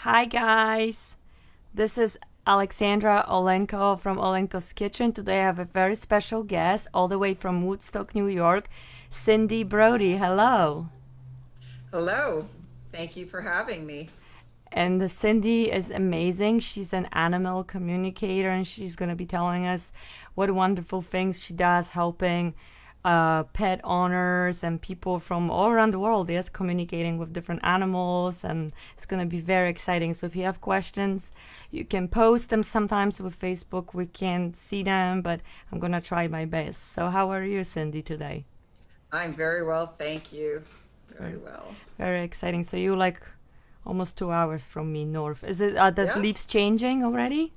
Hi guys, this is Alexandra Olenko from Olenko's Kitchen. Today I have a very special guest all the way from Woodstock, New York, Cindy Brody. Hello. Hello. Thank you for having me. And Cindy is amazing. She's an animal communicator and she's going to be telling us what wonderful things she does helping pet owners and people from all around the world. Yes, communicating with different animals, and it's going to be very exciting. So if you have questions, you can post them. Sometimes with Facebook we can't see them, but I'm going to try my best. So how are you, Cindy, today? I'm very well, thank you. Very Very, well. very exciting. So you like almost 2 hours from me north. Is it the Yeah, leaves changing already?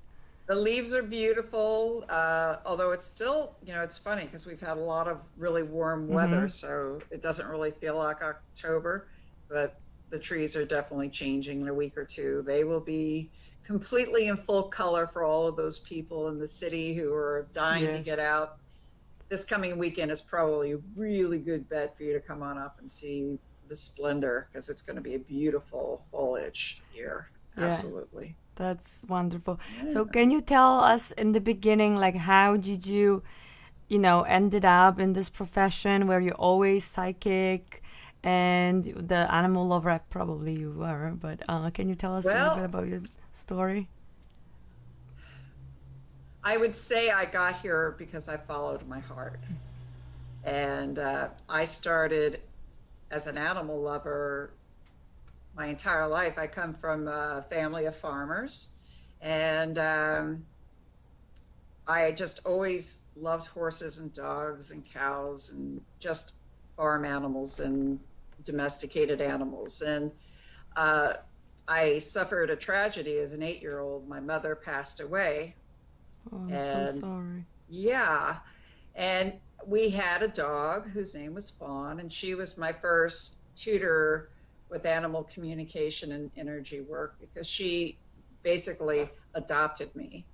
the leaves are beautiful, although it's still, it's funny because we've had a lot of really warm Mm-hmm. weather, so it doesn't really feel like October, but the trees are definitely changing in a week or two. They will be completely in full color for all of those people in the city who are dying to get Yes. out. This coming weekend is probably a really good bet for you to come on up and see the splendor because it's going to be a beautiful foliage year. Yeah, Absolutely. that's wonderful. So Yeah. can you tell us in the beginning, like how did you, ended up in this profession where you're always psychic and the animal lover? Probably you were, but can you tell us a little bit Well, about your story? I would say I got here because I followed my heart. And I started as an animal lover my entire life. I come from a family of farmers, and I just always loved horses and dogs and cows and just farm animals and domesticated animals. And uh, I suffered a tragedy as an 8-year old. My mother passed away. Oh, I'm so And sorry. yeah, and we had a dog whose name was Fawn, and she was my first tutor with animal communication and energy work because she basically adopted me.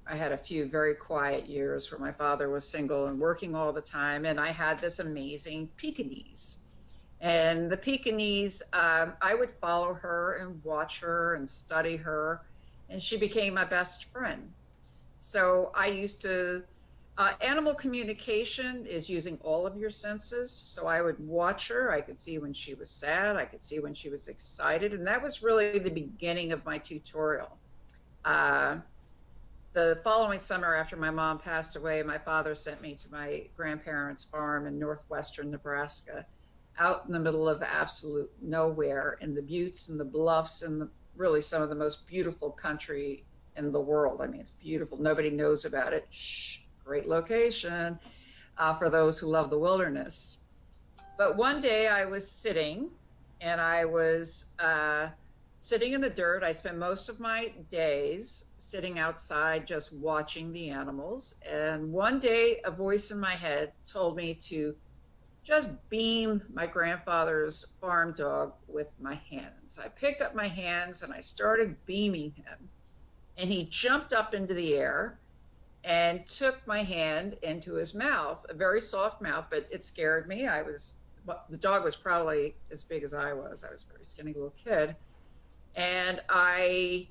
I had a few very quiet years where my father was single and working all the time, and I had this amazing Pekingese. And the Pekingese, I would follow her and watch her and study her, and she became my best friend. So I used to, animal communication is using all of your senses. So I would watch her. I could see when she was sad. I could see when she was excited. And that was really the beginning of my tutorial. Uh, the following summer, after my mom passed away, my father sent me to my grandparents' farm in northwestern Nebraska, out in the middle of absolute nowhere in the buttes and the bluffs and really some of the most beautiful country in the world. I mean, it's beautiful. Nobody knows about it. Shh, great location for those who love the wilderness. But one day I was sitting and I was sitting in the dirt. I spend most of my days sitting outside just watching the animals. And one day a voice in my head told me to just beam my grandfather's farm dog with my hands. I picked up my hands and I started beaming him. And he jumped up into the air and took my hand into his mouth, a very soft mouth, but it scared me. The dog was probably as big as I was. I was a very skinny little kid. And I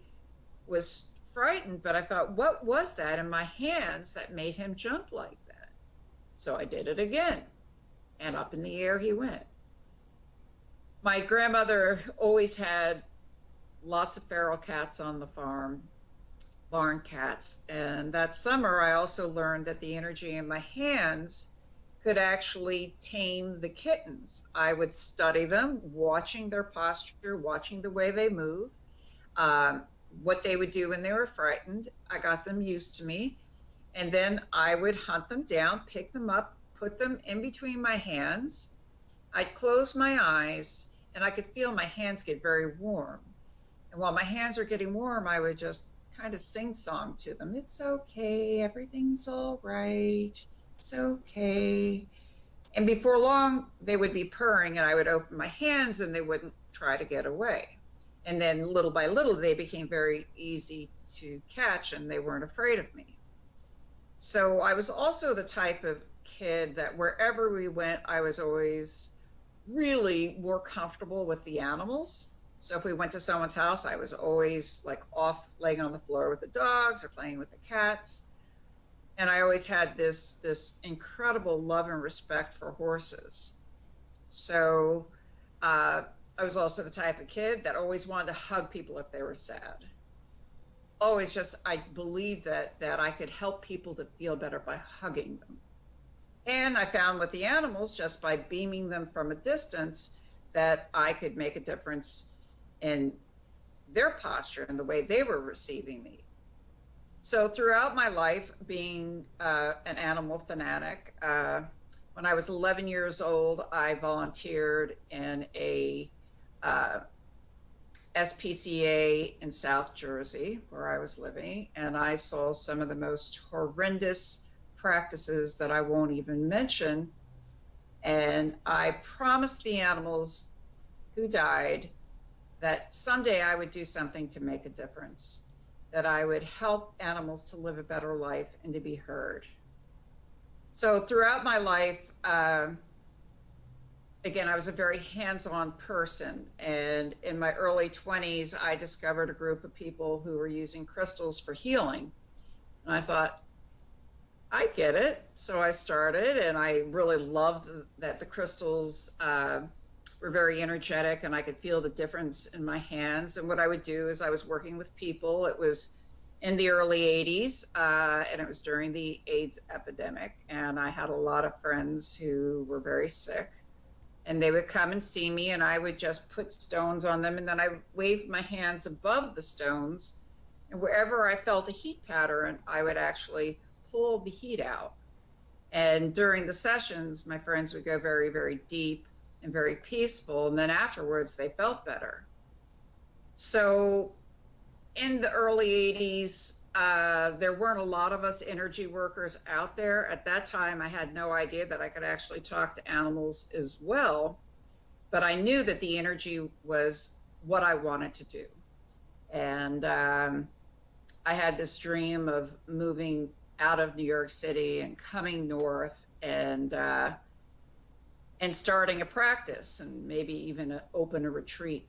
was frightened, but I thought, what was that in my hands that made him jump like that? So I did it again, and up in the air he went. My grandmother always had lots of feral cats on the farm, barn cats. And that summer, I also learned that the energy in my hands could actually tame the kittens. I would study them, watching their posture, watching the way they move, um, what they would do when they were frightened. I got them used to me. And then I would hunt them down, pick them up, put them in between my hands. I'd close my eyes, and I could feel my hands get very warm. And while my hands are getting warm, I would just kind of sing song to them. It's okay. Everything's all right. It's okay. And before long, they would be purring, and I would open my hands, and they wouldn't try to get away. And then little by little, they became very easy to catch, and they weren't afraid of me. So I was also the type of kid that wherever we went, I was always really more comfortable with the animals. So if we went to someone's house, I was always like off laying on the floor with the dogs or playing with the cats. And I always had this incredible love and respect for horses. So I was also the type of kid that always wanted to hug people if they were sad. Always just, I believed that I could help people to feel better by hugging them. And I found with the animals, just by beaming them from a distance, that I could make a difference in their posture and the way they were receiving me. So throughout my life, being an animal fanatic, when I was 11 years old, I volunteered in a SPCA in South Jersey, where I was living, and I saw some of the most horrendous practices that I won't even mention. And I promised the animals who died that someday I would do something to make a difference, that I would help animals to live a better life and to be heard. So throughout my life, again, I was a very hands-on person. And in my early 20s, I discovered a group of people who were using crystals for healing. And I thought, I get it. So I started, and I really loved that the crystals were very energetic, and I could feel the difference in my hands. And what I would do is I was working with people. It was in the early 80s, and it was during the AIDS epidemic. And I had a lot of friends who were very sick. And they would come and see me, and I would just put stones on them, and then I waved my hands above the stones. And wherever I felt a heat pattern, I would actually pull the heat out. And during the sessions, my friends would go very, very deep and very peaceful. And then afterwards, they felt better. So in the early 80s, there weren't a lot of us energy workers out there. At that time, I had no idea that I could actually talk to animals as well. But I knew that the energy was what I wanted to do. And I had this dream of moving out of New York City and coming north and starting a practice and maybe even open a retreat.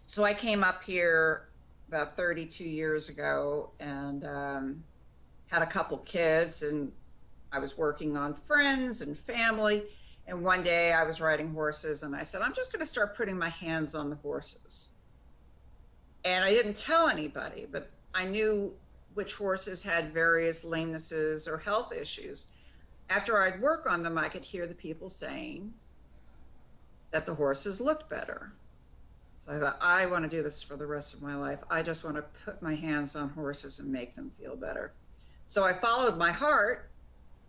So I came up here about 32 years ago and had a couple kids, and I was working on friends and family. And one day I was riding horses, and I said, I'm just going to start putting my hands on the horses. And I didn't tell anybody, but I knew which horses had various lamenesses or health issues. After I'd work on them, I could hear the people saying that the horses looked better. So I thought, I want to do this for the rest of my life. I just want to put my hands on horses and make them feel better. So I followed my heart,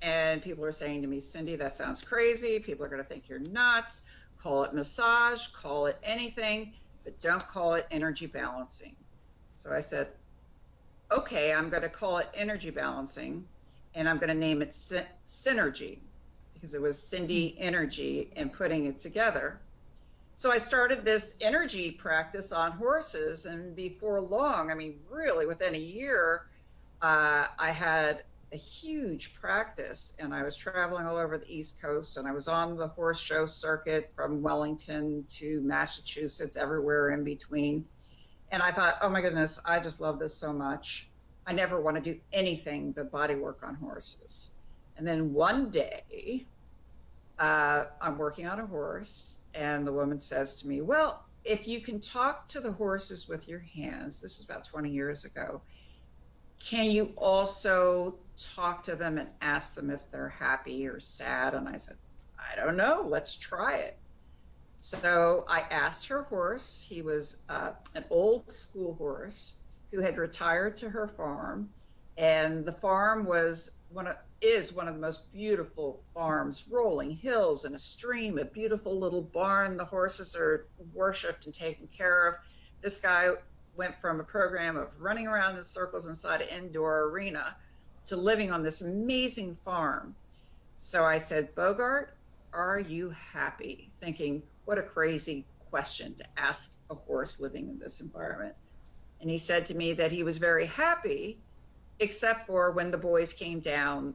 and people are saying to me, Cindy, that sounds crazy. People are going to think you're nuts. Call it massage, call it anything, but don't call it energy balancing. So I said, okay, I'm going to call it energy balancing, and I'm going to name it CinergE, because it was Cindy Energy and putting it together. So I started this energy practice on horses, and before long, I mean, really within a year, I had a huge practice, and I was traveling all over the East Coast, and I was on the horse show circuit from Wellington to Massachusetts, everywhere in between. And I thought, oh my goodness, I just love this so much. I never want to do anything but body work on horses. And then one day, I'm working on a horse, and the woman says to me, well, if you can talk to the horses with your hands, this is about 20 years ago, can you also talk to them and ask them if they're happy or sad? And I said, I don't know, let's try it. So I asked her horse. He was an old school horse who had retired to her farm, and the farm is one of the most beautiful farms, rolling hills and a stream, a beautiful little barn. The horses are worshipped and taken care of. This guy went from a program of running around in circles inside an indoor arena to living on this amazing farm. So I said, Bogart, are you happy? Thinking, what a crazy question to ask a horse living in this environment. And he said to me that he was very happy, except for when the boys came down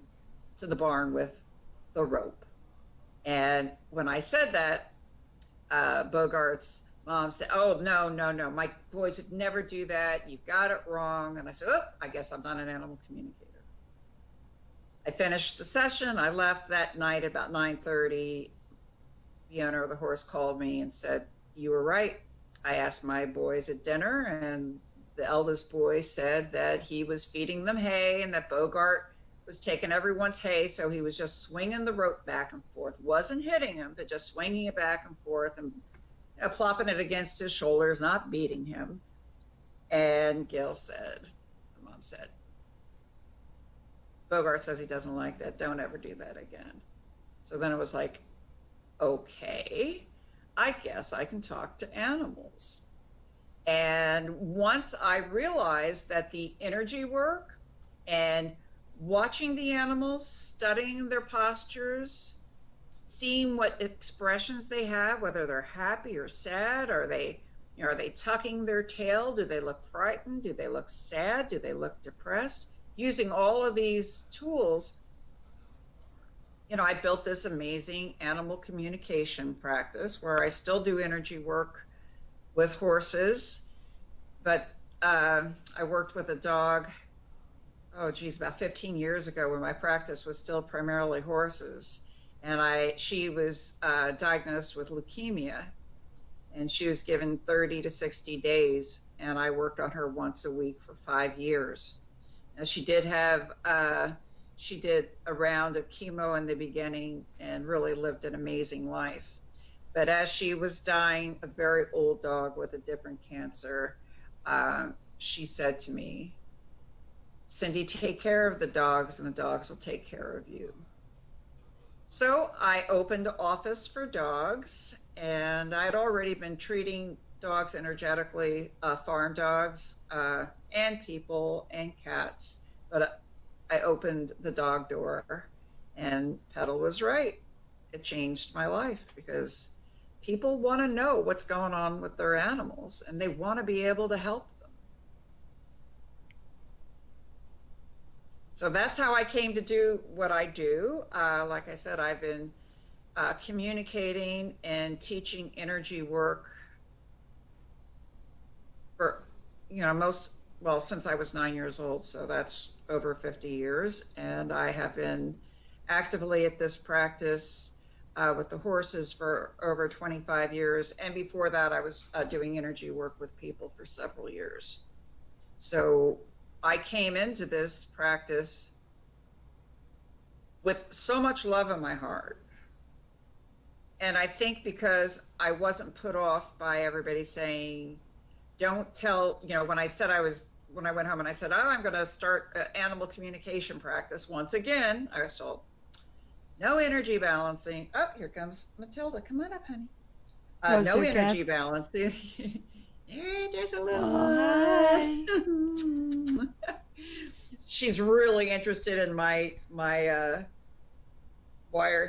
to the barn with the rope. And when I said that, Bogart's Mom said, "Oh, no, no, no. My boys would never do that. You got it wrong." And I said, "Oh, I guess I'm not an animal communicator." I finished the session. I left that night about 9:30. The owner of the horse called me and said, "You were right. I asked my boys at dinner, and the eldest boy said that he was feeding them hay and that Bogart was taking everyone's hay, so he was just swinging the rope back and forth. Wasn't hitting him, but just swinging it back and forth and plopping it against his shoulders, not beating him." And Gail said, Mom said, "Bogart says he doesn't like that. Don't ever do that again." So then it was like, okay, I guess I can talk to animals. And once I realized that the energy work and watching the animals, studying their postures, seeing what expressions they have, whether they're happy or sad, are they tucking their tail? Do they look frightened? Do they look sad? Do they look depressed? Using all of these tools, I built this amazing animal communication practice where I still do energy work with horses, but I worked with a dog, about 15 years ago when my practice was still primarily horses. And she was diagnosed with leukemia, and she was given 30 to 60 days, and I worked on her once a week for 5 years. And she did a round of chemo in the beginning and really lived an amazing life. But as she was dying, a very old dog with a different cancer, she said to me, "Cindy, take care of the dogs and the dogs will take care of you." So I opened an office for dogs, and I'd already been treating dogs energetically, farm dogs, and people and cats. But I opened the dog door, and Petal was right. It changed my life because people want to know what's going on with their animals, and they want to be able to help them. So that's how I came to do what I do. Like I said, I've been communicating and teaching energy work for, since I was 9 years old. So that's over 50 years. And I have been actively at this practice with the horses for over 25 years. And before that, I was doing energy work with people for several years. So I came into this practice with so much love in my heart. And I think because I wasn't put off by everybody saying, don't tell, when I went home and I said, I'm going to start an animal communication practice. Once again, I was told, no energy balancing. Oh, here comes Matilda. Come on up, honey. No energy balancing. There's a little one. She's really interested in my wire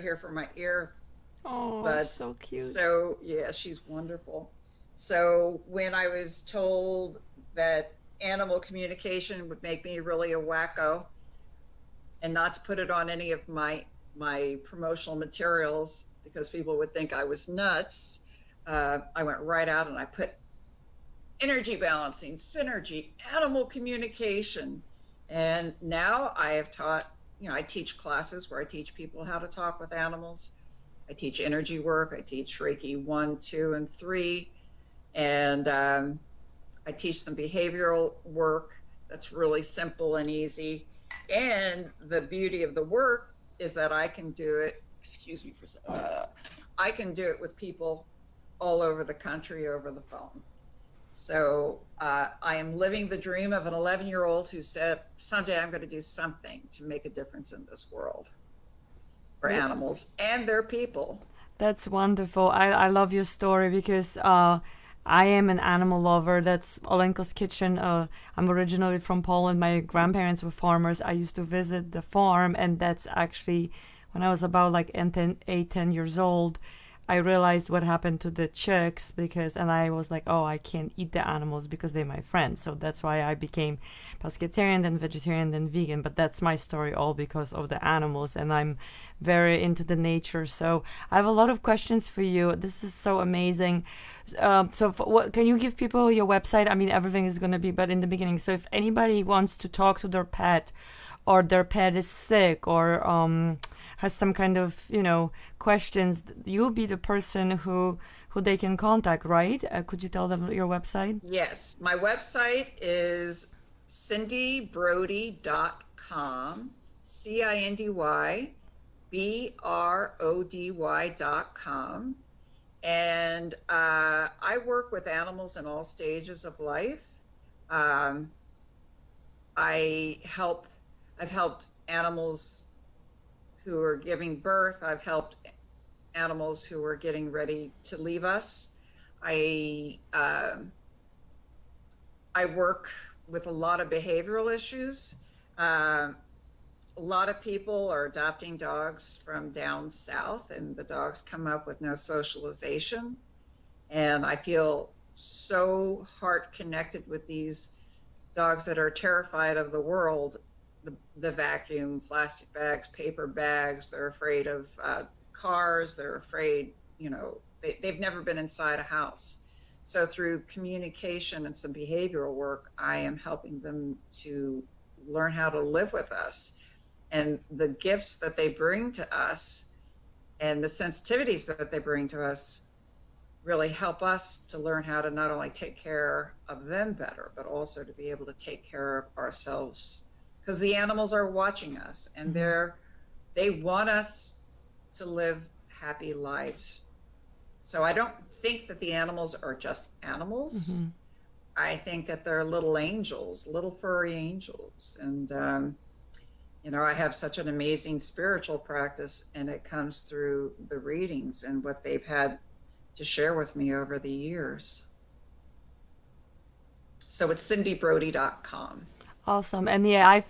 here for my ear. Oh, so cute. So yeah, she's wonderful. So when I was told that animal communication would make me really a wacko and not to put it on any of my promotional materials because people would think I was nuts, I went right out and I put energy balancing, CinergE, animal communication. And now I have taught, I teach classes where I teach people how to talk with animals. I teach energy work. I teach Reiki 1, 2, and 3. And I teach some behavioral work that's really simple and easy. And the beauty of the work is that I can do it, excuse me for a second, I can do it with people all over the country over the phone. So I am living the dream of an 11-year-old who said, someday I'm going to do something to make a difference in this world for animals and their people. That's wonderful. I love your story because I am an animal lover. That's Olenko's kitchen. I'm originally from Poland. My grandparents were farmers. I used to visit the farm, and that's actually when I was about like 10 years old. I realized what happened to the chicks because, and I was like, oh, I can't eat the animals because they're my friends. So that's why I became pescatarian, then vegetarian, then vegan. But that's my story all because of the animals, and I'm very into the nature. So I have a lot of questions for you. This is so amazing. What can you give people your website? I mean, everything is going to be, but in the beginning. So if anybody wants to talk to their pet, or their pet is sick, or has some kind of questions, you'll be the person who they can contact, right? Could you tell them your website? Yes, my website is cindybrody.com, CINDYBRODY.com. And I work with animals in all stages of life. I've helped animals who are giving birth. I've helped animals who are getting ready to leave us. I work with a lot of behavioral issues. A lot of people are adopting dogs from down south, and the dogs come up with no socialization. And I feel so heart connected with these dogs that are terrified of the world, the vacuum, plastic bags, paper bags. They're afraid of cars. They're afraid, they've never been inside a house. So through communication and some behavioral work, I am helping them to learn how to live with us. And the gifts that they bring to us and the sensitivities that they bring to us really help us to learn how to not only take care of them better, but also to be able to take care of ourselves. Because the animals are watching us, and they want us to live happy lives. So I don't think that the animals are just animals. Mm-hmm. I think that they're little angels, little furry angels. And, I have such an amazing spiritual practice, and it comes through the readings and what they've had to share with me over the years. So it's cindybrody.com. Awesome. And yeah, I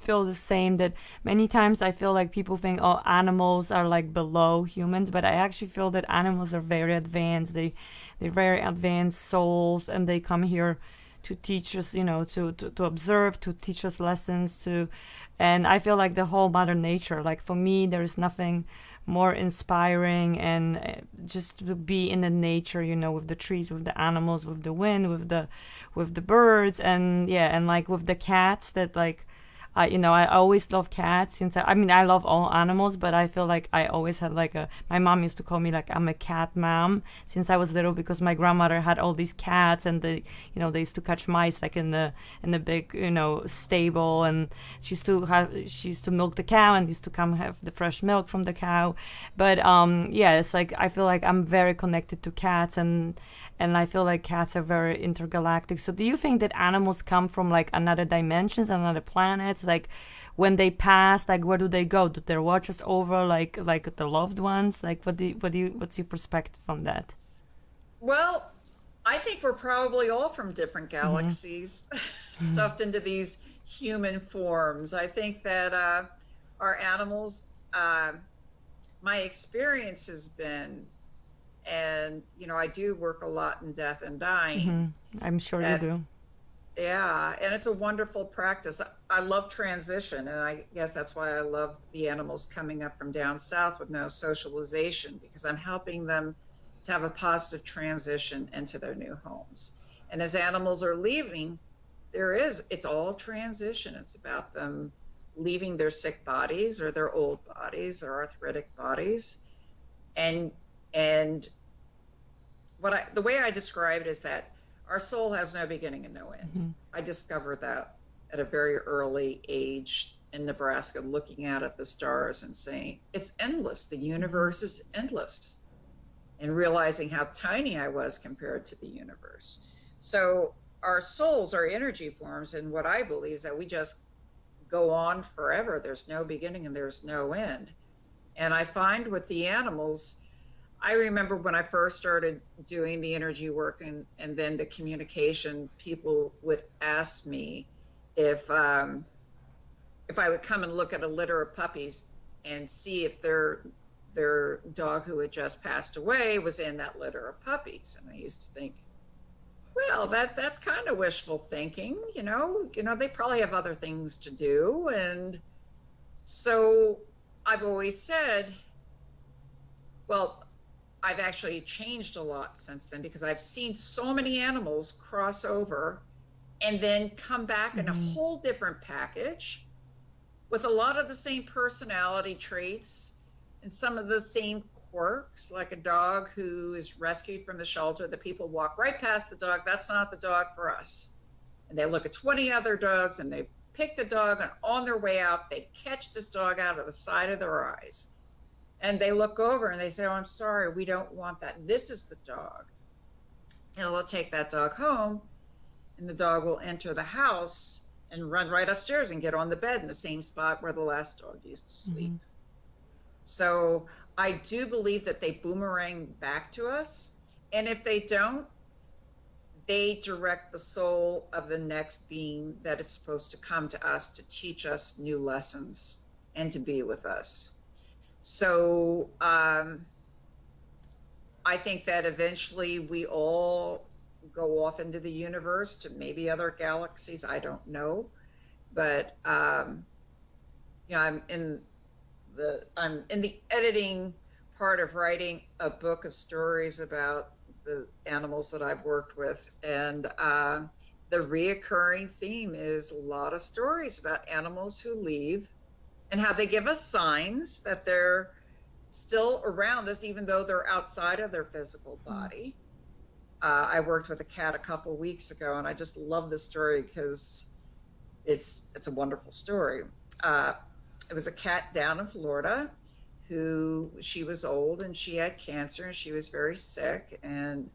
feel the same, that many times I feel like people think, oh, animals are like below humans, but I actually feel that animals are very advanced. They're very advanced souls, and they come here to teach us, to observe, to teach us lessons, and I feel like the whole Mother Nature, like for me, there is nothing more inspiring, and just to be in the nature, with the trees, with the animals, with the wind, with the birds, and like with the cats that like I always love cats since I love all animals, but I feel like I always had like my mom used to call me like I'm a cat mom since I was little, because my grandmother had all these cats, and they used to catch mice like in the big stable, and she used to milk the cow and used to come have the fresh milk from the cow. But it's like I feel like I'm very connected to cats, and I feel like cats are very intergalactic. So do you think that animals come from like another dimensions, another planets? Like when they pass, like where do they go? Do they watch us over like the loved ones? Like what's your perspective on that? Well, I think we're probably all from different galaxies, mm-hmm. stuffed into these human forms. I think that our animals, my experience has been, and I do work a lot in death and dying. Mm-hmm. I'm sure you do. Yeah, and it's a wonderful practice. I love transition, and I guess that's why I love the animals coming up from down south with no socialization, because I'm helping them to have a positive transition into their new homes. And as animals are leaving, it's all transition. It's about them leaving their sick bodies or their old bodies or arthritic bodies. And the way I describe it is that our soul has no beginning and no end. Mm-hmm. I discovered that at a very early age in Nebraska, looking out at the stars and saying, it's endless. The universe is endless. And realizing how tiny I was compared to the universe. So our souls are energy forms, and what I believe is that we just go on forever. There's no beginning and there's no end. And I find with the animals, I remember when I first started doing the energy work and then the communication, people would ask me if I would come and look at a litter of puppies and see if they're their dog who had just passed away was in that litter of puppies. And I used to think, well, that's kind of wishful thinking, they probably have other things to do. And so I've always said, well, I've actually changed a lot since then, because I've seen so many animals cross over and then come back in a whole different package with a lot of the same personality traits and some of the same quirks, like a dog who is rescued from the shelter. The people walk right past the dog. That's not the dog for us. And they look at 20 other dogs and they pick the dog, and on their way out, they catch this dog out of the side of their eyes. And they look over and they say, oh, I'm sorry, we don't want that. This is the dog. And they'll take that dog home, and the dog will enter the house and run right upstairs and get on the bed in the same spot where the last dog used to sleep. So I do believe that they boomerang back to us. And if they don't, they direct the soul of the next being that is supposed to come to us to teach us new lessons and to be with us. So I think that eventually we all go off into the universe to maybe other galaxies. I don't know, but I'm in the editing part of writing a book of stories about the animals that I've worked with, and the reoccurring theme is a lot of stories about animals who leave and how they give us signs that they're still around us, even though they're outside of their physical body. I worked with a cat a couple weeks ago, and I just love this story because it's a wonderful story. It was a cat down in Florida she was old and she had cancer and she was very sick. And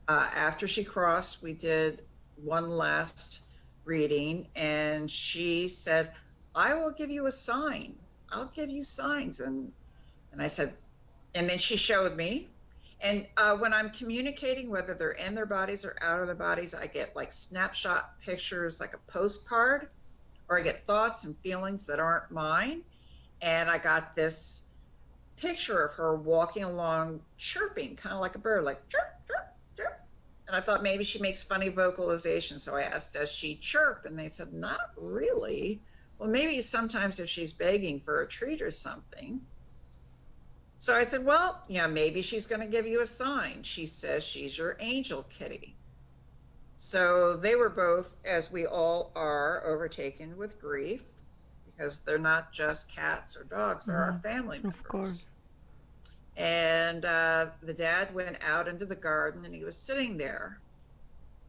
after she crossed, we did one last reading, and she said, I will give you a sign. I'll give you signs. And I said, and then she showed me. And when I'm communicating, whether they're in their bodies or out of their bodies, I get like snapshot pictures, like a postcard, or I get thoughts and feelings that aren't mine. And I got this picture of her walking along, chirping, kind of like a bird, like chirp, chirp, chirp. And I thought maybe she makes funny vocalizations. So I asked, does she chirp? And they said, not really. Well, maybe sometimes if she's begging for a treat or something. So I said, well, maybe she's going to give you a sign. She says she's your angel kitty. So they were both, as we all are, overtaken with grief, because they're not just cats or dogs, they're our family members. Of course. And the dad went out into the garden, and he was sitting there,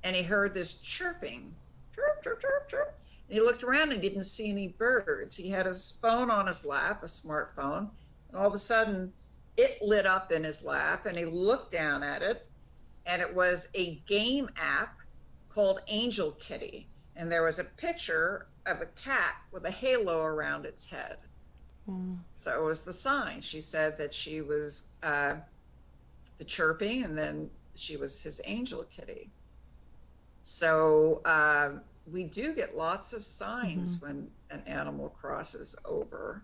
and he heard this chirping, chirp, chirp, chirp, chirp. And he looked around and didn't see any birds. He had his phone on his lap, a smartphone, and all of a sudden it lit up in his lap, and he looked down at it, and it was a game app called Angel Kitty. And there was a picture of a cat with a halo around its head. So it was the sign. She said that she was the chirping, and then she was his angel kitty. So we do get lots of signs when an animal crosses over.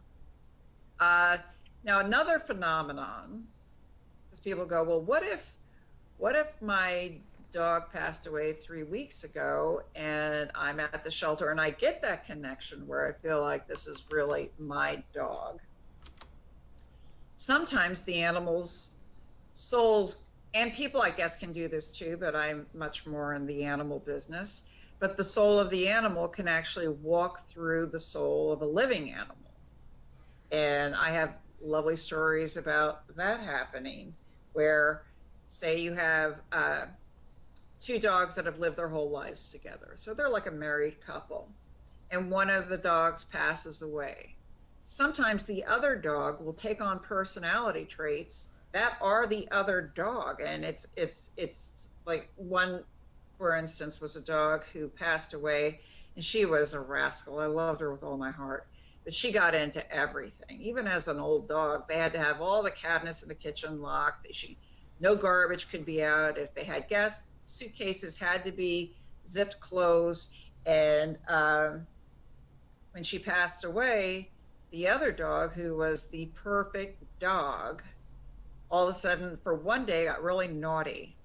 Now another phenomenon is people go, well, what if my dog passed away 3 weeks ago and I'm at the shelter and I get that connection where I feel like this is really my dog? Sometimes the animal's souls, and people I guess can do this too, but I'm much more in the animal business, but the soul of the animal can actually walk through the soul of a living animal. And I have lovely stories about that happening, where say you have two dogs that have lived their whole lives together. So they're like a married couple, and one of the dogs passes away. Sometimes the other dog will take on personality traits that are the other dog. And it's like one, for instance, was a dog who passed away, and she was a rascal. I loved her with all my heart. But she got into everything. Even as an old dog, they had to have all the cabinets in the kitchen locked. No garbage could be out. If they had guests, suitcases had to be zipped closed. And when she passed away, the other dog, who was the perfect dog all of a sudden for one day got really naughty.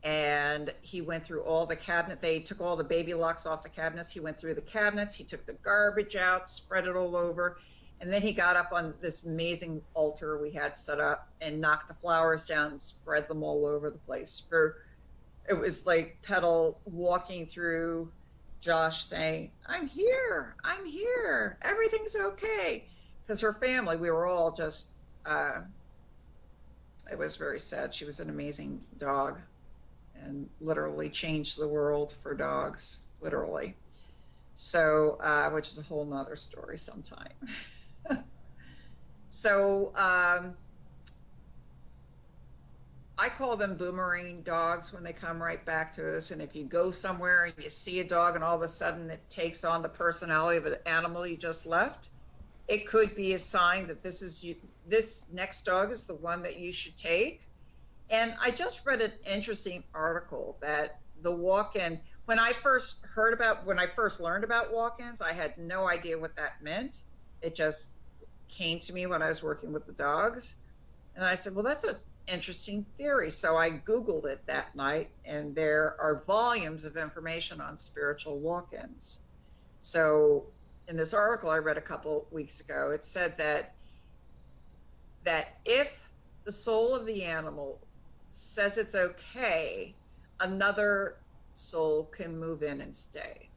And he went through all the cabinet. They took all the baby locks off the cabinets. He went through the cabinets. He took the garbage out, spread it all over. And then he got up on this amazing altar we had set up and knocked the flowers down and spread them all over the place. It was like Petal walking through, Josh saying, I'm here, everything's okay. Because her family, we were all just, it was very sad. She was an amazing dog and literally changed the world for dogs, literally. So, which is a whole nother story sometime. So, I call them boomerang dogs when they come right back to us. And if you go somewhere and you see a dog and all of a sudden it takes on the personality of an animal you just left, it could be a sign that this next dog is the one that you should take. And I just read an interesting article that the walk-in, when I first learned about walk-ins, I had no idea what that meant. It just came to me when I was working with the dogs. And I said, well, that's an interesting theory. So I Googled it that night, and there are volumes of information on spiritual walk-ins. So in this article I read a couple weeks ago, it said that if the soul of the animal says it's okay, another soul can move in and stay.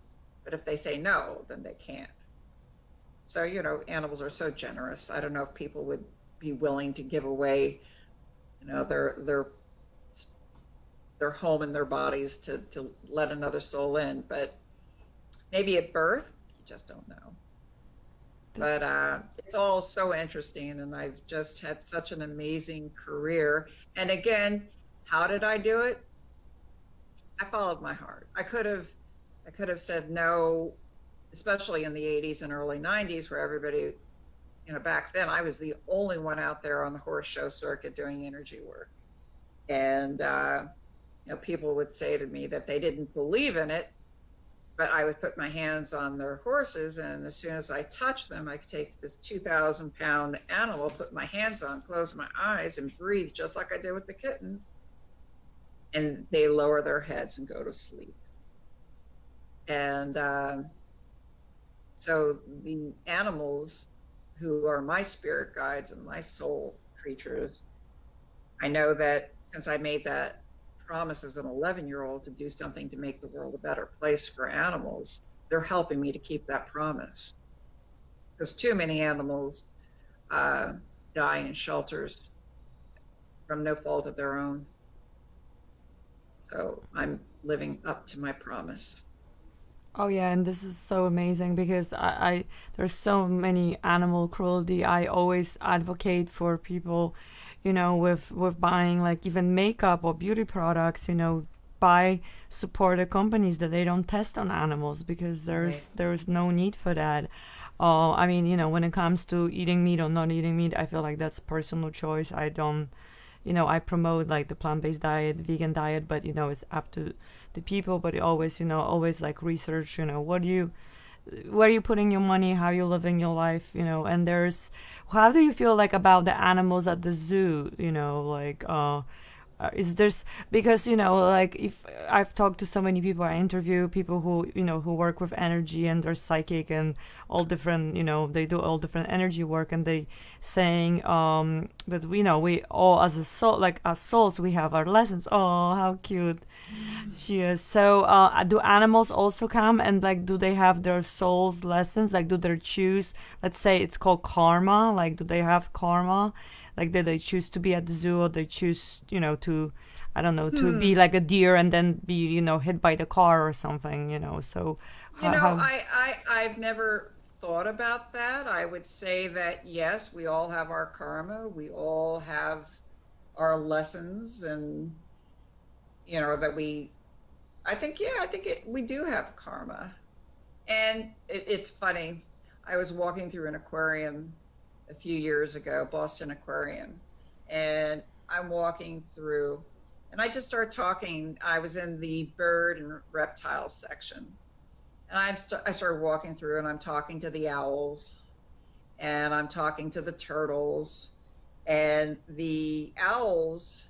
But if they say no, then they can't. So, animals are so generous. I don't know if people would be willing to give away, their home and their bodies to let another soul in. But maybe at birth, you just don't know. But it's all so interesting, and I've just had such an amazing career. And again, how did I do it? I followed my heart. I could have said no, especially in the 80s and early 90s, where everybody, back then I was the only one out there on the horse show circuit doing energy work. And people would say to me that they didn't believe in it, but I would put my hands on their horses, and as soon as I touched them, I could take this 2,000-pound animal, put my hands on, close my eyes, and breathe just like I did with the kittens. And they lower their heads and go to sleep. And so the animals who are my spirit guides and my soul creatures, I know that since I made that promise as an 11-year-old to do something to make the world a better place for animals, they're helping me to keep that promise. Because too many animals die in shelters from no fault of their own. So I'm living up to my promise. Oh yeah, and this is so amazing because I there's so many animal cruelty. I always advocate for people, with buying like even makeup or beauty products, buy supported companies that they don't test on animals, because there's no need for that. When it comes to eating meat or not eating meat, I feel like that's personal choice. I don't, I promote like the plant-based diet, vegan diet, but it's up to the people. But always, always like research, where are you putting your money, how you living your life, and how do you feel like about the animals at the zoo, is there's because like if I've talked to so many people, I interview people who who work with energy and they're psychic and all different, they do all different energy work, and they saying that we all as a soul, like as souls, we have our lessons. Oh, how cute she is. So do animals also come, and like do they have their souls lessons? Like do they choose, let's say it's called karma, like do they have karma? Like, did they choose to be at the zoo, or they choose, to, I don't know, to be like a deer and then be, hit by the car or something, so. I've never thought about that. I would say that, yes, we all have our karma. We all have our lessons, and, that we do have karma. And it's funny. I was walking through an aquarium a few years ago, Boston Aquarium, and I'm walking through, and I just started talking. I was in the bird and reptile section, and I started walking through, and I'm talking to the owls, and I'm talking to the turtles, And the owls,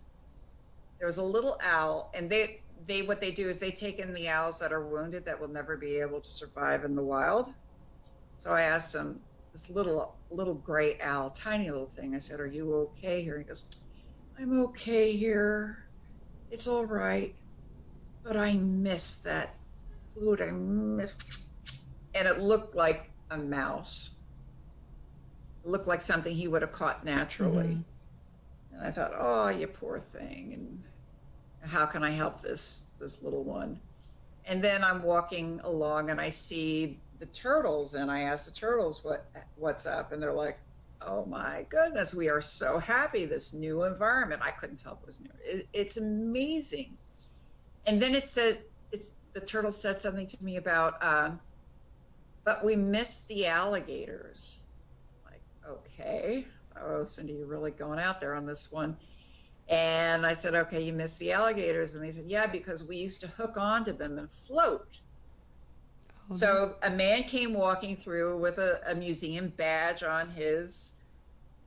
there was a little owl, and they what they do is they take in the owls that are wounded that will never be able to survive in the wild. So I asked him, this little gray owl, tiny little thing, I said, "Are you okay here?" He goes, "I'm okay here. It's all right. But I missed that food. I missed." And it looked like a mouse. It looked like something he would have caught naturally. And I thought, oh, you poor thing. And how can I help this little one? And then I'm walking along and I see the turtles, and I ask the turtles what's up, and they're like, "Oh my goodness, we are so happy, this new environment." I couldn't tell if it was new. It's amazing. And then the turtle said something to me about, but we miss the alligators. Like, okay. Oh, Cindy, you're really going out there on this one. And I said, "Okay, you miss the alligators." And they said, "Yeah, because we used to hook onto them and float." Oh, so a man came walking through with a museum badge on his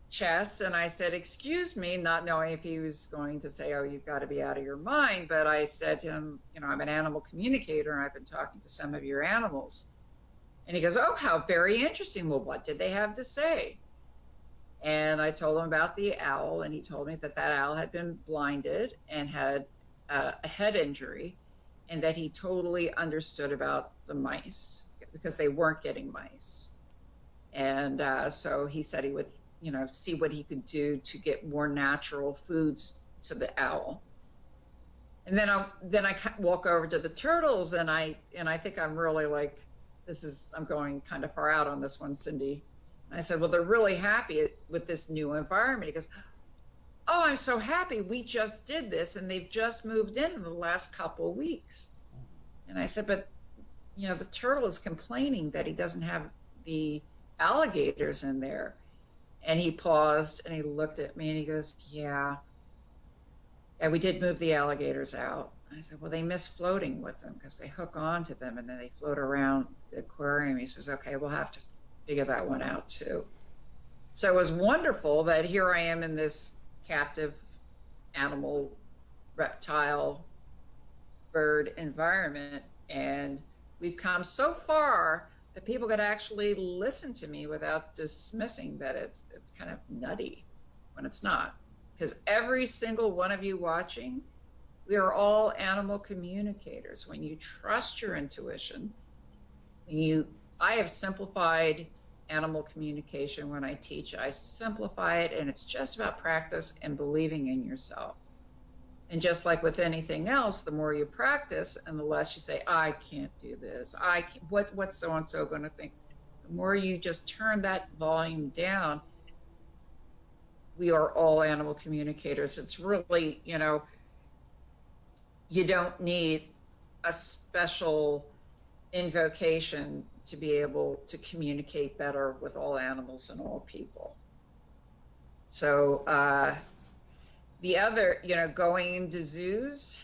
chest, and I said, "Excuse me," not knowing if he was going to say, "Oh, you've got to be out of your mind." But I said to him, "I'm an animal communicator, and I've been talking to some of your animals." And he goes, "Oh, how very interesting. Well, what did they have to say?" And I told him about the owl, and he told me that owl had been blinded and had a head injury, and that he totally understood about the mice because they weren't getting mice. And so he said he would, see what he could do to get more natural foods to the owl. And then I walk over to the turtles, and I think I'm really like, I'm going kind of far out on this one, Cindy. And I said, "Well, they're really happy with this new environment." He goes, "Oh, I'm so happy. We just did this, and they've just moved in the last couple of weeks." And I said, "But, the turtle is complaining that he doesn't have the alligators in there." And he paused, and he looked at me, and he goes, "Yeah, we did move the alligators out." I said, "Well, they miss floating with them because they hook on to them, and then they float around the aquarium." He says, "Okay, we'll have to figure that one out too." So it was wonderful that here I am in this captive animal, reptile, bird environment, and we've come so far that people could actually listen to me without dismissing that it's kind of nutty when it's not. Because every single one of you watching, we are all animal communicators. When you trust your intuition, I have simplified animal communication when I teach. I simplify it, and it's just about practice and believing in yourself. And just like with anything else, the more you practice and the less you say, "I can't do this, what's so-and-so going to think," the more you just turn that volume down. We are all animal communicators. It's really, you don't need a special invocation to be able to communicate better with all animals and all people. So the other, going into zoos,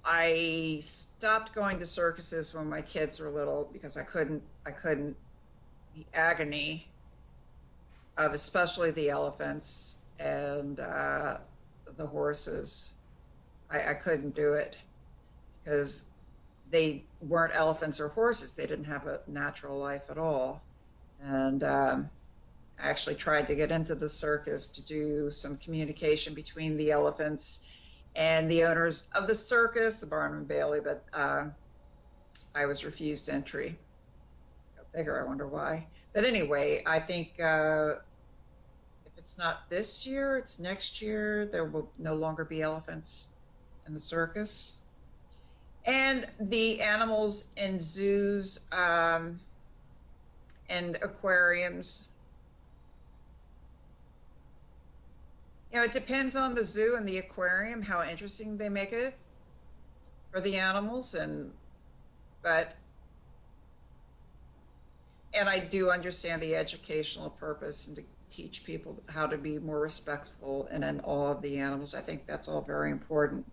I stopped going to circuses when my kids were little because I couldn't, the agony of especially the elephants and the horses. I couldn't do it because they weren't elephants or horses. They didn't have a natural life at all. And I actually tried to get into the circus to do some communication between the elephants and the owners of the circus, the Barnum and Bailey, but I was refused entry. Go figure, I wonder why. But anyway, I think if it's not this year, it's next year. There will no longer be elephants in the circus. And the animals in zoos and aquariums, it depends on the zoo and the aquarium, how interesting they make it for the animals. And I do understand the educational purpose and to teach people how to be more respectful and in awe of the animals. I think that's all very important.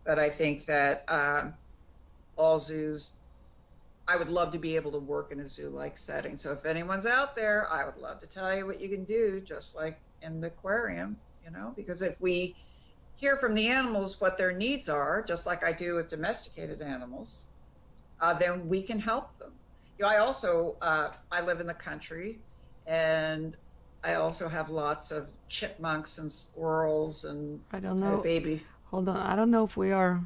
But I think that all zoos, I would love to be able to work in a zoo-like setting. So if anyone's out there, I would love to tell you what you can do, just like in the aquarium, because if we hear from the animals what their needs are, just like I do with domesticated animals, then we can help them. I also, I live in the country, and I also have lots of chipmunks and squirrels and I don't know. baby. Hold on. I don't know if we are.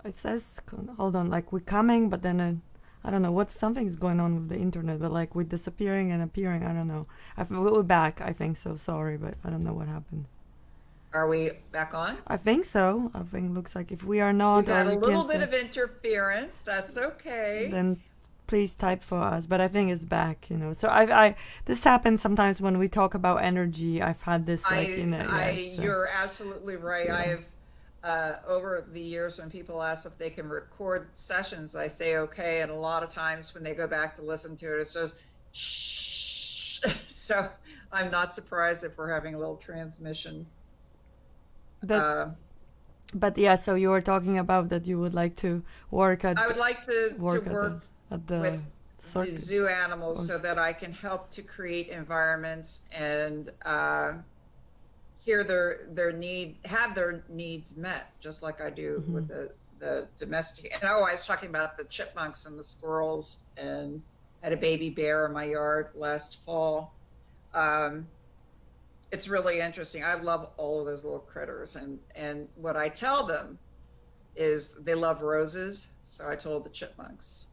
It says, hold on, like we're coming, but then I don't know what something's going on with the internet, but like we're disappearing and appearing. I don't know. We're back. I think so. Sorry, but I don't know what happened. Are we back on? I think so. I think it looks like if we are not, We've had or a you little can't bit of interference. That's okay. then please type for us. But I think it's back. So I this happens sometimes when we talk about energy. I've had this like You're absolutely right. Yeah. I have over the years when people ask if they can record sessions, I say okay, and a lot of times when they go back to listen to it, it's just shh. So I'm not surprised if we're having a little transmission. But yeah, so you were talking about that you would like to work at. I would like to work at the with the zoo animals so that I can help to create environments and hear their needs met, just like I do with the domestic. And I was talking about the chipmunks and the squirrels, and had a baby bear in my yard last fall. It's really interesting. I love all of those little critters, and what I tell them is they love roses. So I told the chipmunks,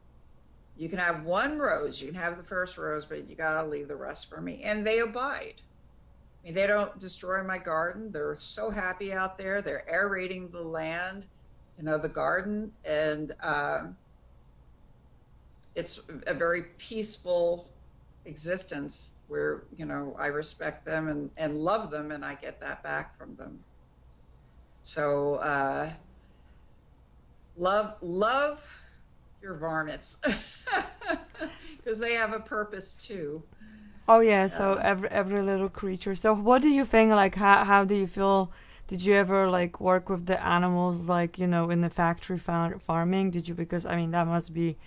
you can have one rose, you can have the first rose, but you gotta leave the rest for me. And they abide. I mean, they don't destroy my garden. They're so happy out there. They're aerating the land, the garden, and it's a very peaceful existence where, I respect them and love them, and I get that back from them. So love your varmints, because they have a purpose too. Oh yeah, so every little creature. So what do you think, like how do you feel? Did you ever like work with the animals, like, in the factory farming? Did you? Because I mean that must be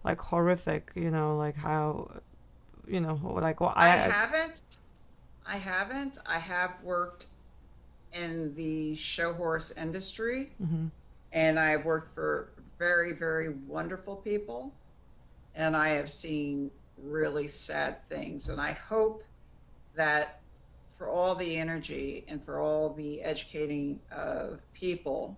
like horrific, like how, like well, I haven't. I have worked in the show horse industry, and I've worked for very, very wonderful people, and I have seen really sad things. And I hope that for all the energy and for all the educating of people,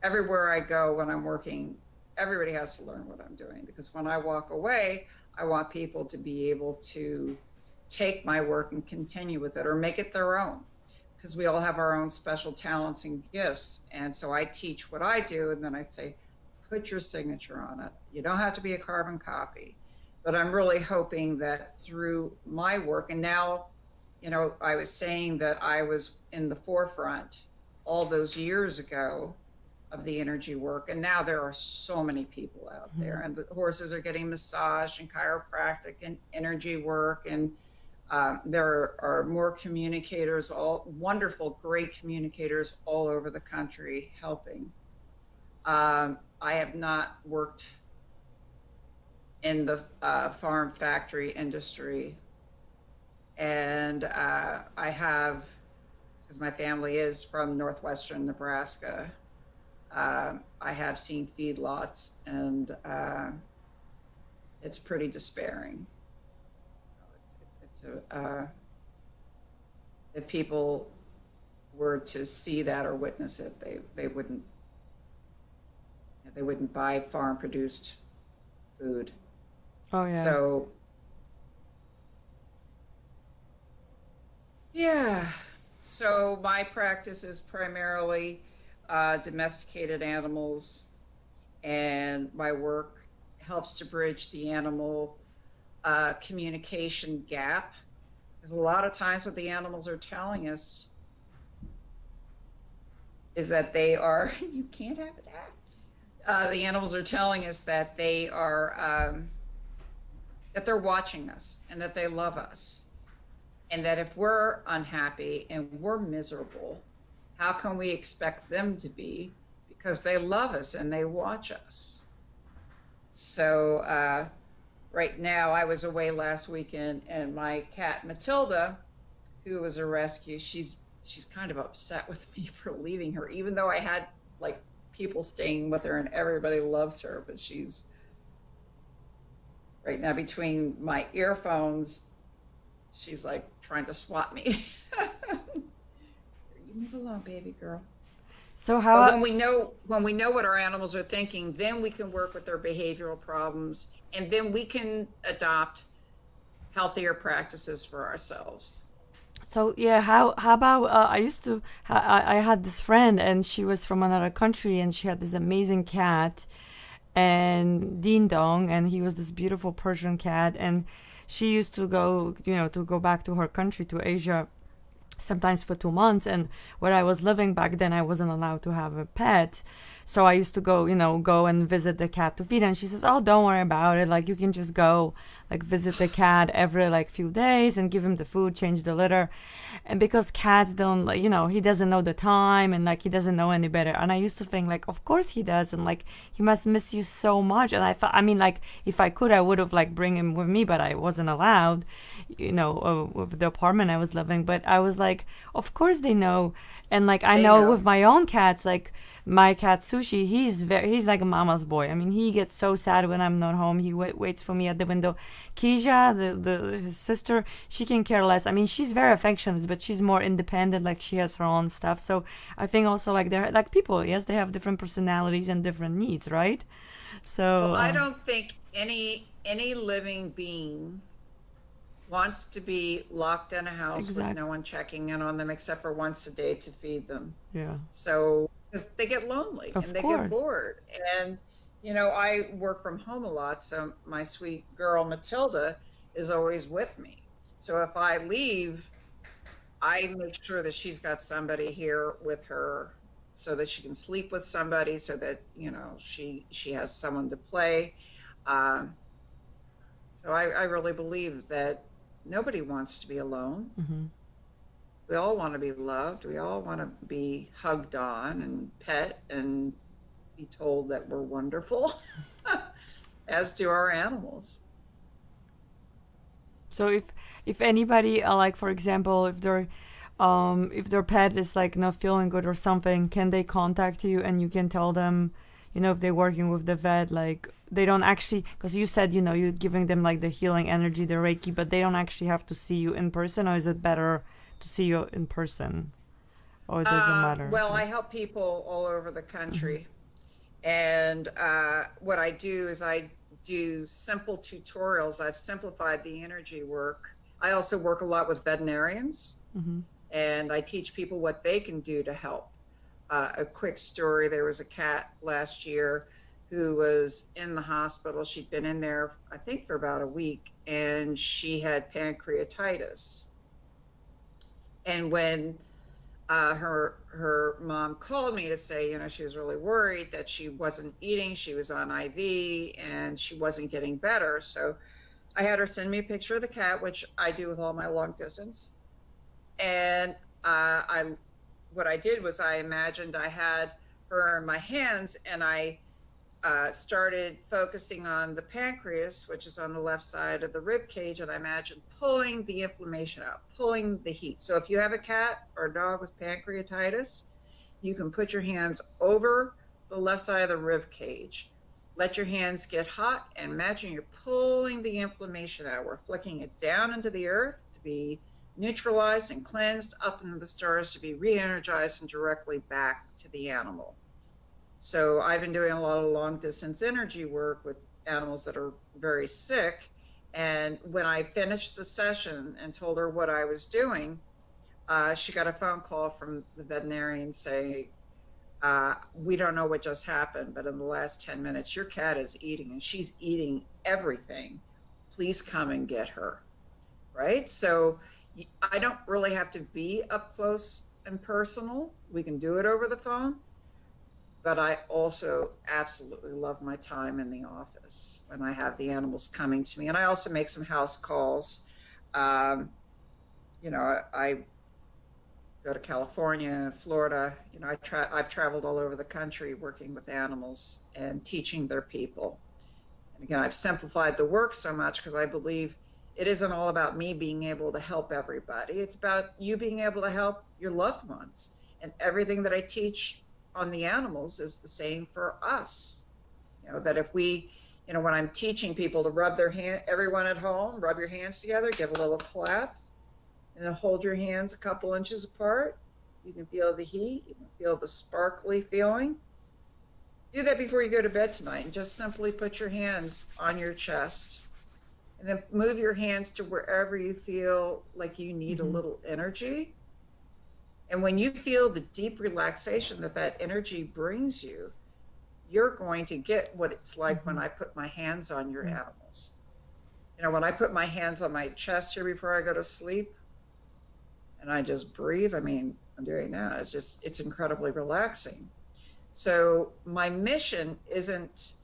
everywhere I go when I'm working, everybody has to learn what I'm doing, because when I walk away, I want people to be able to take my work and continue with it or make it their own, because we all have our own special talents and gifts. And so I teach what I do, and then I say, put your signature on it. You don't have to be a carbon copy. But I'm really hoping that through my work, and now, I was saying that I was in the forefront all those years ago of the energy work, and now there are so many people out there, and the horses are getting massage and chiropractic and energy work, and there are more communicators, all wonderful, great communicators all over the country helping. I have not worked in the farm factory industry, and I have, because my family is from northwestern Nebraska, I have seen feedlots, and it's pretty despairing. If people were to see that or witness it, they wouldn't buy farm produced food. Oh yeah. So yeah. So my practice is primarily domesticated animals, and my work helps to bridge the animal communication gap, because a lot of times what the animals are telling us is that they are you can't have that. The animals are telling us that they are that they're watching us and that they love us, and that if we're unhappy and we're miserable, how can we expect them to be, because they love us and they watch us? So right now, I was away last weekend, and my cat Matilda, who was a rescue, she's kind of upset with me for leaving her, even though I had like people staying with her and everybody loves her. But she's right now between my earphones, she's like trying to swat me. You move along, baby girl. So But how when we know what our animals are thinking, then we can work with their behavioral problems, and then we can adopt healthier practices for ourselves. So yeah, how about I used to I had this friend and she was from another country and she had this amazing cat and Ding Dong, and he was this beautiful Persian cat, and she used to go, to go back to her country, to Asia, sometimes for 2 months. And where I was living back then, I wasn't allowed to have a pet. So I used to go, go and visit the cat to feed. And she says, "Oh, don't worry about it. Like, you can just go, like, visit the cat every, like, few days and give him the food, change the litter." And because cats don't, like, he doesn't know the time and, like, he doesn't know any better. And I used to think, like, of course he does. And, like, he must miss you so much. And I thought, I mean, like, if I could, I would have, like, bring him with me, but I wasn't allowed, with the apartment I was living. But I was like, of course they know. And, like, I They know know. with my own cats, like, my cat Sushi, he's like a mama's boy. I mean, he gets so sad when I'm not home. He waits for me at the window. Keisha, his sister, she can care less. I mean, she's very affectionate, but she's more independent. Like, she has her own stuff. So I think also, like, they're like people. Yes, they have different personalities and different needs, right? Well, So I don't think any living being wants to be locked in a house with exact, no one checking in on them except for once a day to feed them. yeah, So, because they get lonely of and they get course. bored. And, I work from home a lot, so my sweet girl Matilda is always with me. So if I leave, I make sure that she's got somebody here with her so that she can sleep with somebody, so that, she has someone to play. Um, so I really believe that nobody wants to be alone. Hmm. We all want to be loved. We all want to be hugged on and pet and be told that we're wonderful, as do our animals. So if anybody, like, for example, if their pet is, like, not feeling good or something, can they contact you and you can tell them, if they're working with the vet, like, they don't actually, because you said, you're giving them, like, the healing energy, the Reiki, but they don't actually have to see you in person, or is it better to see you in person, or it doesn't matter? Well, I Like, help people all over the hmm. country. And what I do is I do simple tutorials. I've simplified the energy work. I also work a lot with veterinarians, Hmm. and I teach people what they can do to help. A quick story, there was a cat last year who was in the hospital. She'd been in there, I think, for about a week, and she had pancreatitis. And when her mom called me to say, she was really worried that she wasn't eating, she was on IV, and she wasn't getting better. So I had her send me a picture of the cat, which I do with all my long distance. And I what I did was I imagined I had her in my hands, and I started focusing on the pancreas, which is on the left side of the rib cage, and I imagined pulling the inflammation out, pulling the heat. So if you have a cat or a dog with pancreatitis, you can put your hands over the left side of the rib cage. Let your hands get hot and imagine you're pulling the inflammation out. We're flicking it down into the earth to be neutralized and cleansed, up into the stars to be re-energized and directly back to the animal. So I've been doing a lot of long distance energy work with animals that are very sick. And when I finished the session and told her what I was doing, she got a phone call from the veterinarian saying, "We don't know what just happened, but in the last 10 minutes, your cat is eating, and she's eating everything. Please come and get her." Right? So I don't really have to be up close and personal. We can do it over the phone. But I also absolutely love my time in the office when I have the animals coming to me. And I also make some house calls. Um, I go to California, Florida. I've traveled all over the country working with animals and teaching their people. And again, I've simplified the work so much because I believe it isn't all about me being able to help everybody. It's about you being able to help your loved ones. And everything that I teach on the animals is the same for us. That if we, when I'm teaching people to rub their hand, everyone at home, rub your hands together, give a little clap, and then hold your hands a couple inches apart. You can feel the heat, you can feel the sparkly feeling. Do that before you go to bed tonight, and just simply put your hands on your chest. And then move your hands to wherever you feel like you need a little energy. And when you feel the deep relaxation that energy brings you, you're going to get what it's like when I put my hands on your animals. When I put my hands on my chest here before I go to sleep, and I just breathe, I'm doing now, it's incredibly relaxing. So my mission isn't,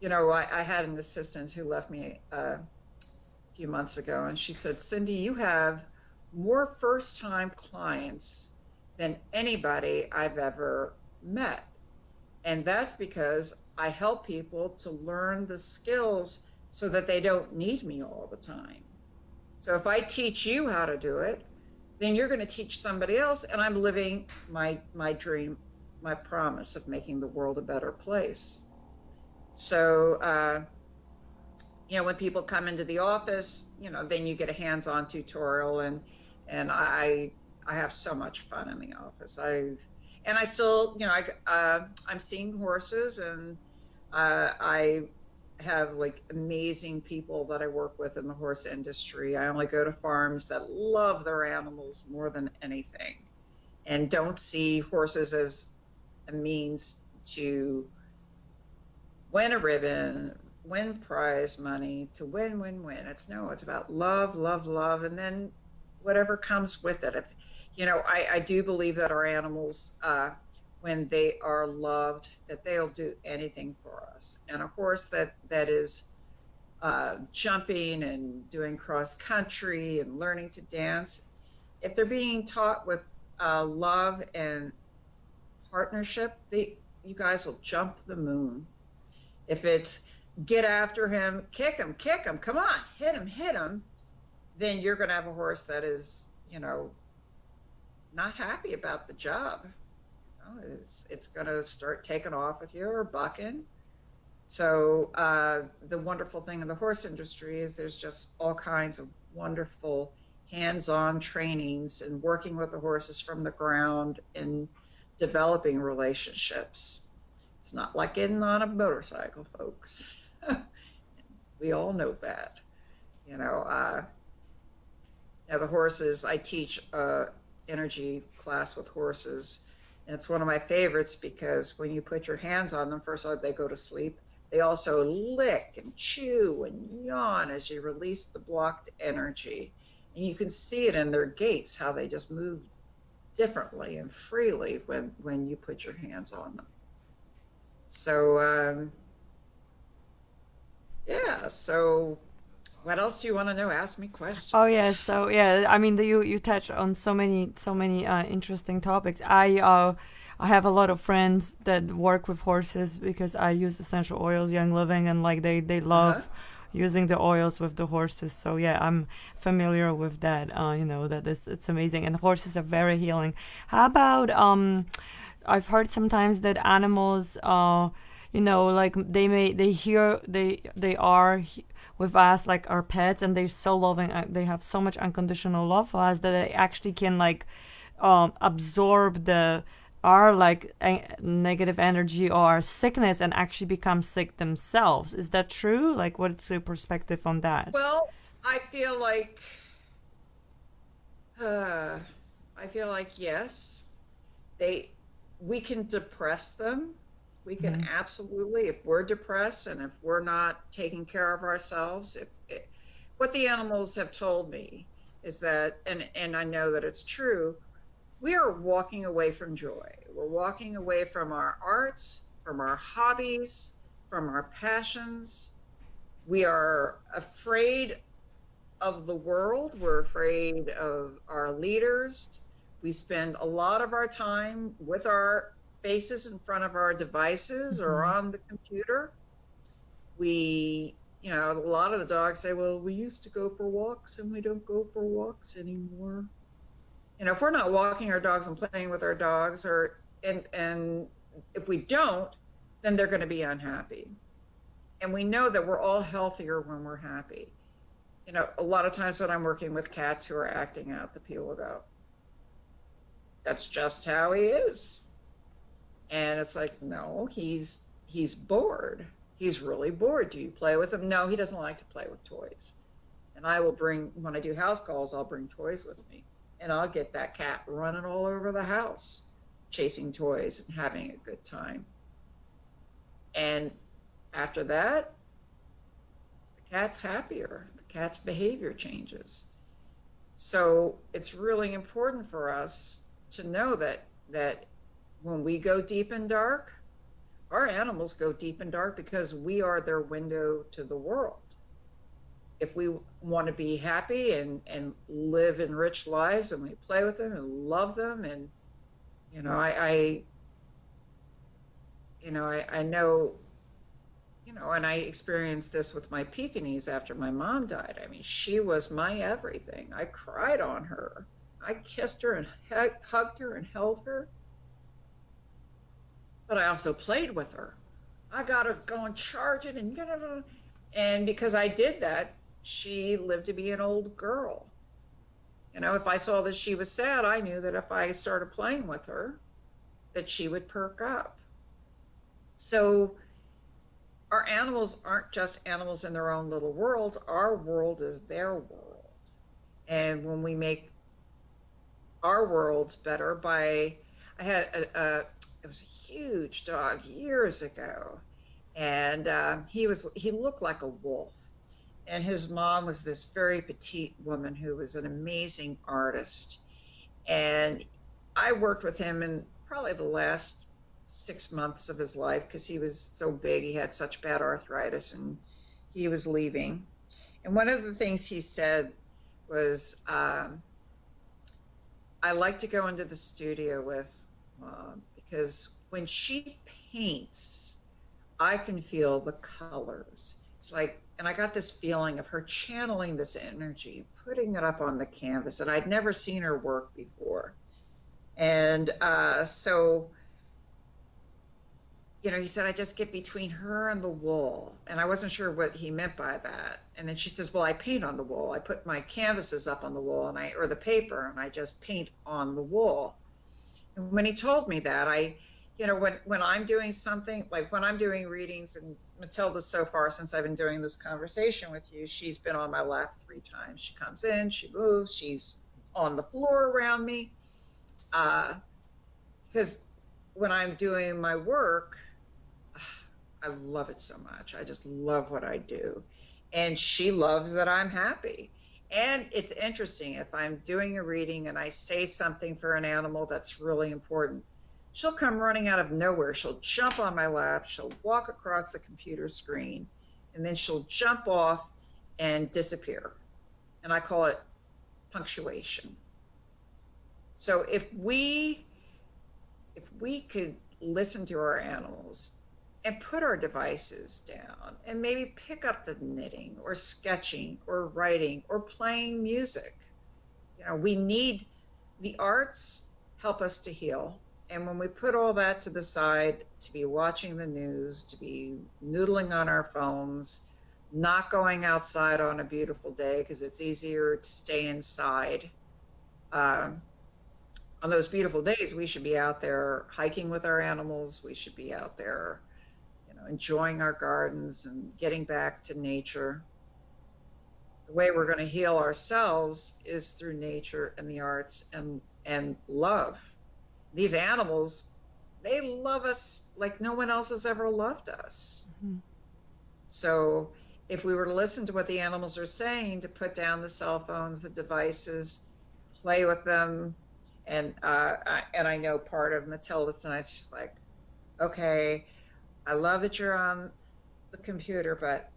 I had an assistant who left me a few months ago, and she said, Cindy, you have more first-time clients than anybody I've ever met. And that's because I help people to learn the skills so that they don't need me all the time. So if I teach you how to do it, then you're going to teach somebody else, and I'm living my dream, my promise of making the world a better place. So, when people come into the office, then you get a hands-on tutorial, and I have so much fun in the office. I still, I'm seeing horses, and I have like amazing people that I work with in the horse industry. I only go to farms that love their animals more than anything, and don't see horses as a means to win a ribbon, win prize money, to win. It's about love, and then whatever comes with it. I do believe that our animals, when they are loved, that they'll do anything for us. And a horse that is jumping and doing cross country and learning to dance, if they're being taught with love and partnership, you guys will jump the moon. If it's get after him, kick him, come on, hit him, then you're going to have a horse that is, not happy about the job. It's going to start taking off with you or bucking. So the wonderful thing in the horse industry is there's just all kinds of wonderful hands-on trainings and working with the horses from the ground and developing relationships. It's not like getting on a motorcycle, folks. We all know that. Now the horses, I teach energy class with horses, and it's one of my favorites because when you put your hands on them, first of all, they go to sleep. They also lick and chew and yawn as you release the blocked energy. And you can see it in their gaits, how they just move differently and freely when you put your hands on them. So, so what else do you want to know? Ask me questions. Oh yeah, so yeah, you touch on so many interesting topics. I have a lot of friends that work with horses because I use essential oils, Young Living, and like they love using the oils with the horses. So yeah, I'm familiar with that. It's amazing, and horses are very healing. How about I've heard sometimes that animals, like they are with us, like our pets, and they're so loving. They have so much unconditional love for us that they actually can absorb our negative energy or our sickness and actually become sick themselves. Is that true? Like, what's your perspective on that? Well, I feel like yes, we can depress them. We can absolutely, if we're depressed and if we're not taking care of ourselves, what the animals have told me is that, and I know that it's true, we are walking away from joy. We're walking away from our arts, from our hobbies, from our passions. We are afraid of the world. We're afraid of our leaders. We spend a lot of our time with our faces in front of our devices or on the computer. we, a lot of the dogs say, well, we used to go for walks and we don't go for walks anymore. If we're not walking our dogs and playing with our dogs, and if we don't, then they're going to be unhappy. And we know that we're all healthier when we're happy. A lot of times when I'm working with cats who are acting out, the people go, that's just how he is. And it's like, no, he's bored. He's really bored. Do you play with him? No, he doesn't like to play with toys. And I will when I do house calls, I'll bring toys with me. And I'll get that cat running all over the house, chasing toys and having a good time. And after that, the cat's happier. The cat's behavior changes. So it's really important for us to know that when we go deep and dark, our animals go deep and dark because we are their window to the world. If we want to be happy and live enriched lives, and we play with them and love them, and I know, and I experienced this with my Pekingese after my mom died. I mean, she was my everything. I cried on her. I kissed her and hugged her and held her. But I also played with her. I got her going charging and because I did that, she lived to be an old girl. If I saw that she was sad, I knew that if I started playing with her, that she would perk up. So our animals aren't just animals in their own little world. Our world is their world. And when we make our worlds better I had it was a huge dog years ago, and he looked like a wolf, and his mom was this very petite woman who was an amazing artist. And I worked with him in probably the last 6 months of his life because he was so big. He had such bad arthritis, and he was leaving. And one of the things he said was, I like to go into the studio with Mom because when she paints, I can feel the colors. It's like, and I got this feeling of her channeling this energy, putting it up on the canvas, and I'd never seen her work before. And so, he said, I just get between her and the wall. And I wasn't sure what he meant by that. And then she says, well, I paint on the wall. I put my canvases up on the wall or the paper, and I just paint on the wall. And when he told me that, when I'm doing something, like when I'm doing readings, and Matilda, so far since I've been doing this conversation with you, she's been on my lap 3 times. She comes in, she moves, she's on the floor around me. Because when I'm doing my work, I love it so much. I just love what I do. And she loves that I'm happy. And it's interesting, if I'm doing a reading and I say something for an animal that's really important, she'll come running out of nowhere. She'll jump on my lap, she'll walk across the computer screen, and then she'll jump off and disappear. And I call it punctuation. So if we could listen to our animals and put our devices down and maybe pick up the knitting or sketching or writing or playing music. We need the arts help us to heal. And when we put all that to the side, to be watching the news, to be noodling on our phones, not going outside on a beautiful day because it's easier to stay inside. On those beautiful days, we should be out there hiking with our animals. We should be out there enjoying our gardens and getting back to nature. The way we're going to heal ourselves is through nature and the arts and love. These animals, they love us like no one else has ever loved us. Mm-hmm. So if we were to listen to what the animals are saying, to put down the cell phones, the devices, play with them, and I know part of Matilda tonight's just like, okay, I love that you're on the computer, but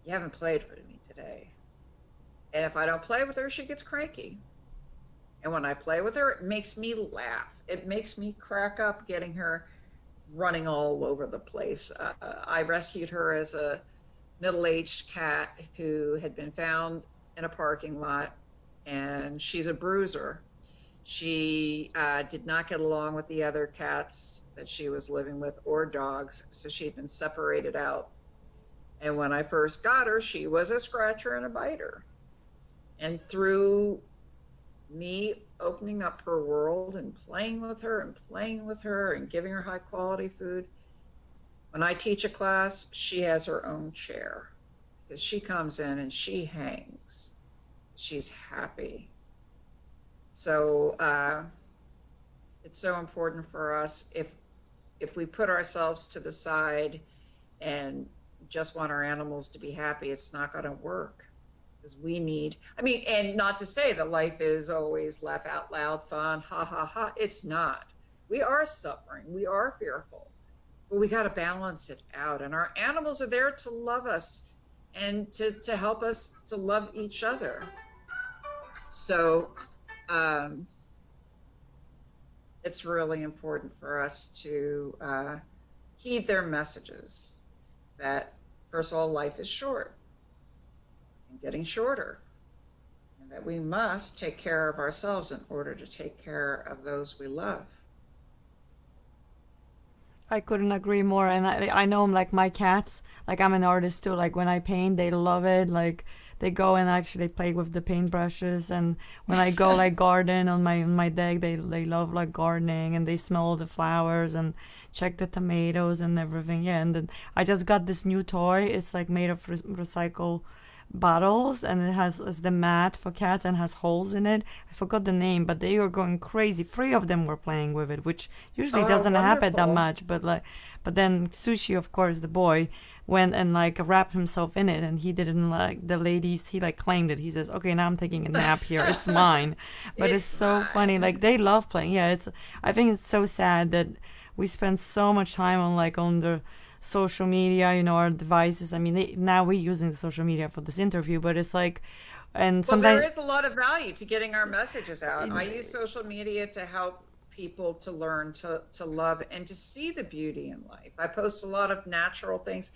you haven't played with me today. And if I don't play with her, she gets cranky. And when I play with her, it makes me laugh. It makes me crack up getting her running all over the place. I rescued her as a middle-aged cat who had been found in a parking lot, and she's a bruiser. She did not get along with the other cats that she was living with or dogs, so she'd been separated out. And when I first got her, she was a scratcher and a biter. And through me opening up her world and playing with her and playing with her and giving her high quality food, when I teach a class, she has her own chair because she comes in and she hangs. She's happy. So it's so important for us if we put ourselves to the side and just want our animals to be happy, it's not going to work. Because we need, I mean, and not to say that life is always laugh out loud, fun, ha ha ha. It's not. We are suffering. We are fearful. But we got to balance it out. And our animals are there to love us and to help us to love each other. So it's really important for us to heed their messages that, first of all, life is short and getting shorter, and that we must take care of ourselves in order to take care of those we love. I couldn't agree more. And I know, like, my cats, like, I'm an artist too. Like, when I paint, they love it. Like, they go and actually play with the paintbrushes. And when I go, like, garden on my deck, they love, like, gardening, and they smell the flowers and check the tomatoes and everything. Yeah. And then I just got this new toy. It's like made of recycle bottles, and it has the mat for cats and has holes in it. I forgot the name, but they were going crazy. 3 of them were playing with it, which usually doesn't happen that much. But then Sushi, of course, the boy, went and like wrapped himself in it, and he didn't like the ladies. He like claimed it. He says, "Okay, now I'm taking a nap here. It's mine." But it's so funny. Like, they love playing. Yeah, I think it's so sad that we spend so much time on the social media, our devices. I mean, now we're using the social media for this interview, but it's like, and well, sometimes there is a lot of value to getting our messages out. I use social media to help people to learn to love and to see the beauty in life. I post a lot of natural things.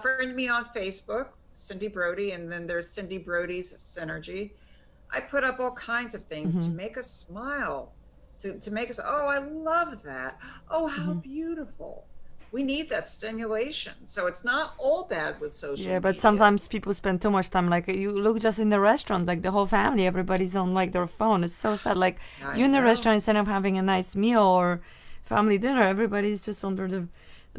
Friend me on Facebook, Cindy Brody, and then there's Cindy Brody's CinergE. I put up all kinds of things to make us smile, to make us, oh, I love that. Oh, how beautiful. We need that stimulation. So it's not all bad with social media. Yeah, but sometimes people spend too much time. Like, you look just in the restaurant, like the whole family, everybody's on like their phone. It's so sad. Like, you in the restaurant, instead of having a nice meal or family dinner, everybody's just under their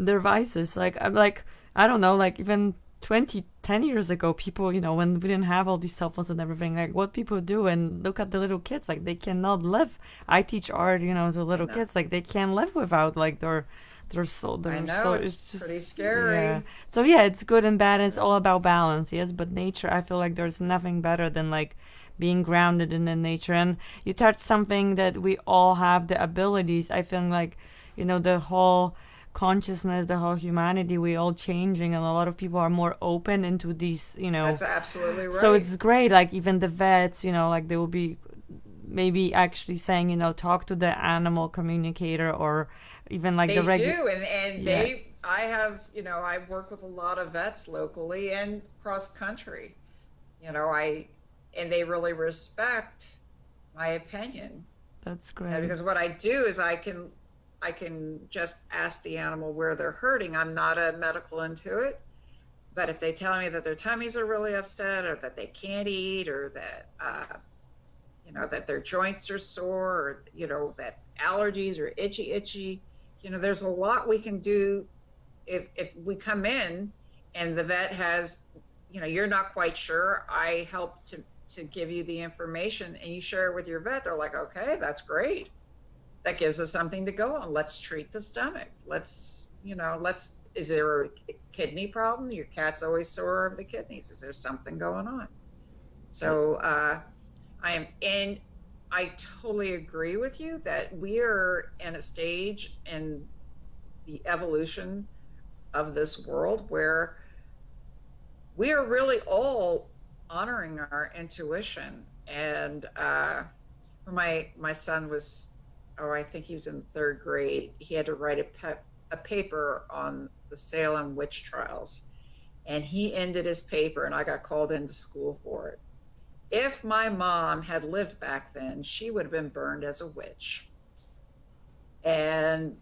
devices. Like, I'm like, I don't know, like even 10 years ago, people, when we didn't have all these cell phones and everything, like what people do, and look at the little kids, like they cannot live. I teach art, to little kids, like they can't live without like their I know, it's just pretty scary. Yeah. So yeah, it's good and bad. It's all about balance, yes. But nature, I feel like there's nothing better than like being grounded in the nature. And you touched something that we all have the abilities. I feel like, the whole consciousness, the whole humanity, we all changing, and a lot of people are more open into these, That's absolutely right. So it's great. Like even the vets, like they will be maybe actually saying, talk to the animal communicator, or even like they the regular. do, and I have, I work with a lot of vets locally and cross country, and they really respect my opinion. That's great. Because what I do is I can just ask the animal where they're hurting. I'm not a medical intuit, but if they tell me that their tummies are really upset, or that they can't eat, or that that their joints are sore, or that allergies are itchy, there's a lot we can do if we come in and the vet has, you're not quite sure. I help to give you the information, and you share it with your vet. They're like, okay, that's great. That gives us something to go on. Let's treat the stomach. Is there a kidney problem? Your cat's always sore of the kidneys. Is there something going on? So I totally agree with you that we are in a stage in the evolution of this world where we are really all honoring our intuition. And my son was, I think he was in 3rd grade. He had to write a paper on the Salem witch trials. and he ended his paper, and I got called into school for it. If my mom had lived back then, she would have been burned as a witch. And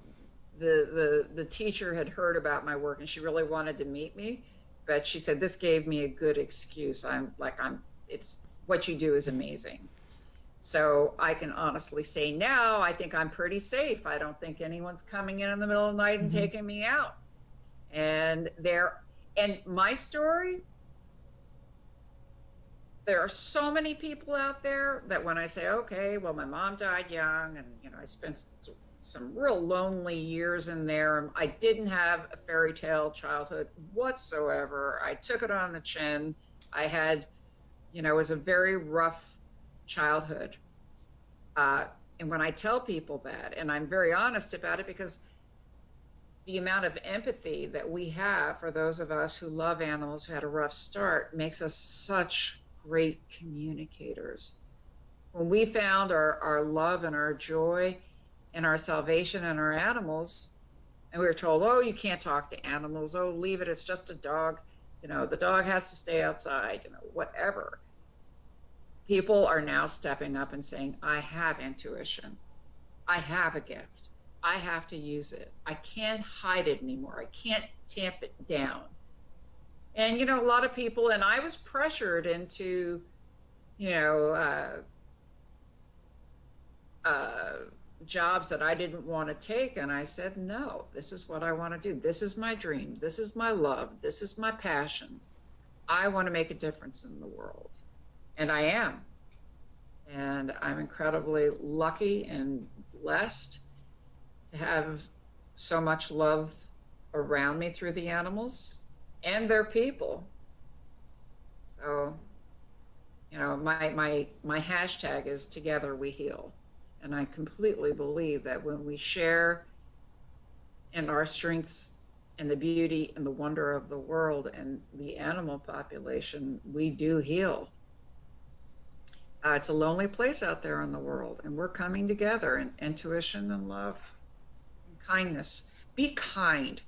the teacher had heard about my work, and she really wanted to meet me, but she said, this gave me a good excuse. It's what you do is amazing. So I can honestly say now, I think I'm pretty safe. I don't think anyone's coming in the middle of the night and taking me out. And my story, there are so many people out there that when I say, okay, well, my mom died young, and I spent some real lonely years in there. I didn't have a fairy tale childhood whatsoever. I took it on the chin. I had, it was a very rough childhood. And when I tell people that, and I'm very honest about it, because the amount of empathy that we have for those of us who love animals who had a rough start makes us such great communicators. When we found our love and our joy and our salvation in our animals, and we were told, oh, you can't talk to animals, oh, leave it, it's just a dog, the dog has to stay outside, whatever. People are now stepping up and saying, I have intuition, I have a gift, I have to use it, I can't hide it anymore, I can't tamp it down. And a lot of people, and I was pressured into jobs that I didn't want to take, and I said, no, this is what I want to do. This is my dream. This is my love. This is my passion. I want to make a difference in the world. And I am. And I'm incredibly lucky and blessed to have so much love around me through the animals and their people. So, my hashtag is Together We Heal. And I completely believe that when we share in our strengths and the beauty and the wonder of the world and the animal population, we do heal. It's a lonely place out there in the world, and we're coming together in intuition and love and kindness. Be kind.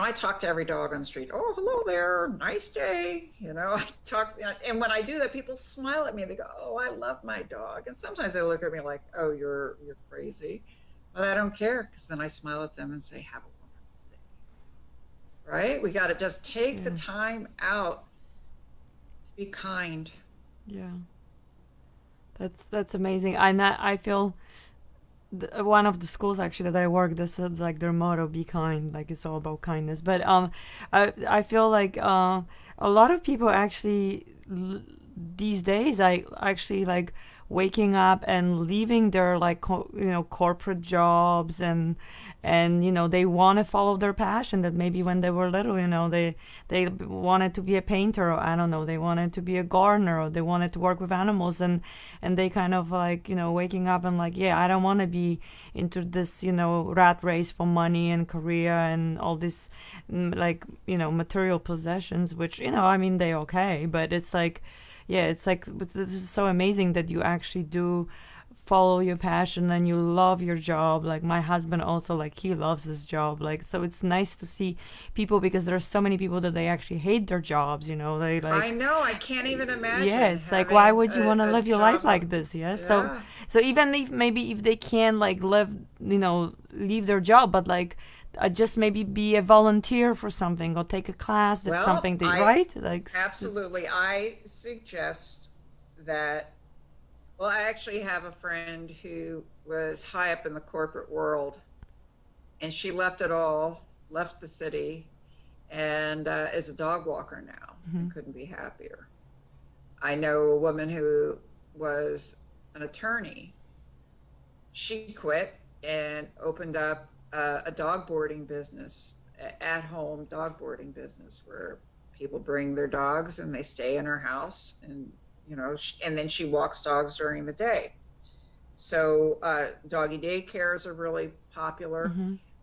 I talk to every dog on the street. Oh, hello there, nice day. I talk, and when I do that, people smile at me. They go, oh, I love my dog. And sometimes they look at me like, oh, you're crazy. But I don't care, because then I smile at them and say, have a wonderful day. Right? We got to just take the time out to be kind. Yeah. That's amazing. I feel one of the schools actually that I work, this is like their motto, be kind, like it's all about kindness. But I feel like a lot of people actually these days I actually like waking up and leaving their like corporate jobs and they want to follow their passion that maybe when they were little they wanted to be a painter, or I don't know, they wanted to be a gardener, or they wanted to work with animals, and they kind of like waking up and like, yeah, I don't want to be into this rat race for money and career and all this like material possessions, which I mean they're okay, but it's like, yeah, it's like it's so amazing that you actually do follow your passion and you love your job. Like my husband also, like he loves his job. Like, so it's nice to see people, because there's so many people that they actually hate their jobs. They like. I know. I can't even imagine. Yeah, it's like, why would you want to live your life like this? Yeah? So even if maybe if they can like live, leave their job, but like. Just maybe be a volunteer for something or take a class that's something that, right? Like absolutely. I suggest that. Well, I actually have a friend who was high up in the corporate world, and she left it all, left the city, and is a dog walker now. And couldn't be happier. I know a woman who was an attorney. She quit and opened up a dog boarding business, at-home dog boarding business, where people bring their dogs and they stay in her house, and and then she walks dogs during the day. So doggy daycares are really popular.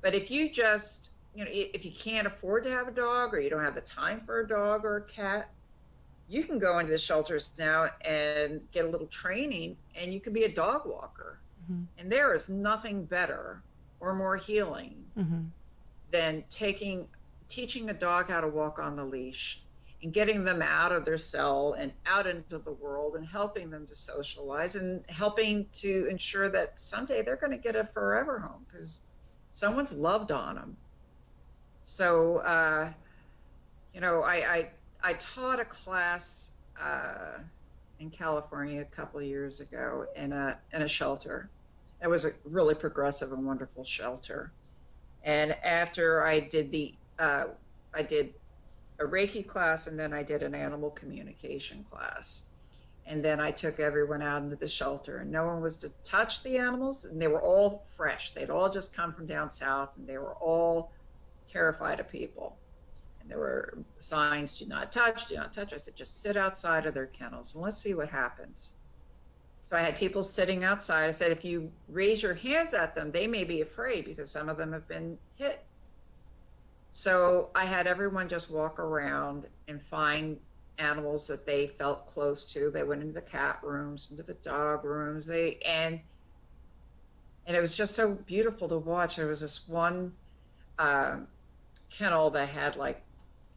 But if you just, if you can't afford to have a dog, or you don't have the time for a dog or a cat, you can go into the shelters now and get a little training, and you can be a dog walker. And there is nothing better or more healing than taking teaching a dog how to walk on the leash and getting them out of their cell and out into the world and helping them to socialize and helping to ensure that someday they're going to get a forever home because someone's loved on them. So, I taught a class in California a couple of years ago in a shelter. It was a really progressive and wonderful shelter. And after I did I did a Reiki class, and then I did an animal communication class. And then I took everyone out into the shelter, and no one was to touch the animals, and they were all fresh. They'd all just come from down south, and they were all terrified of people. And there were signs, do not touch, do not touch. I said, just sit outside of their kennels, and let's see what happens. So I had people sitting outside. I said, if you raise your hands at them, they may be afraid because some of them have been hit. So I had everyone just walk around and find animals that they felt close to. They went into the cat rooms, into the dog rooms. And it was just so beautiful to watch. There was this one kennel that had like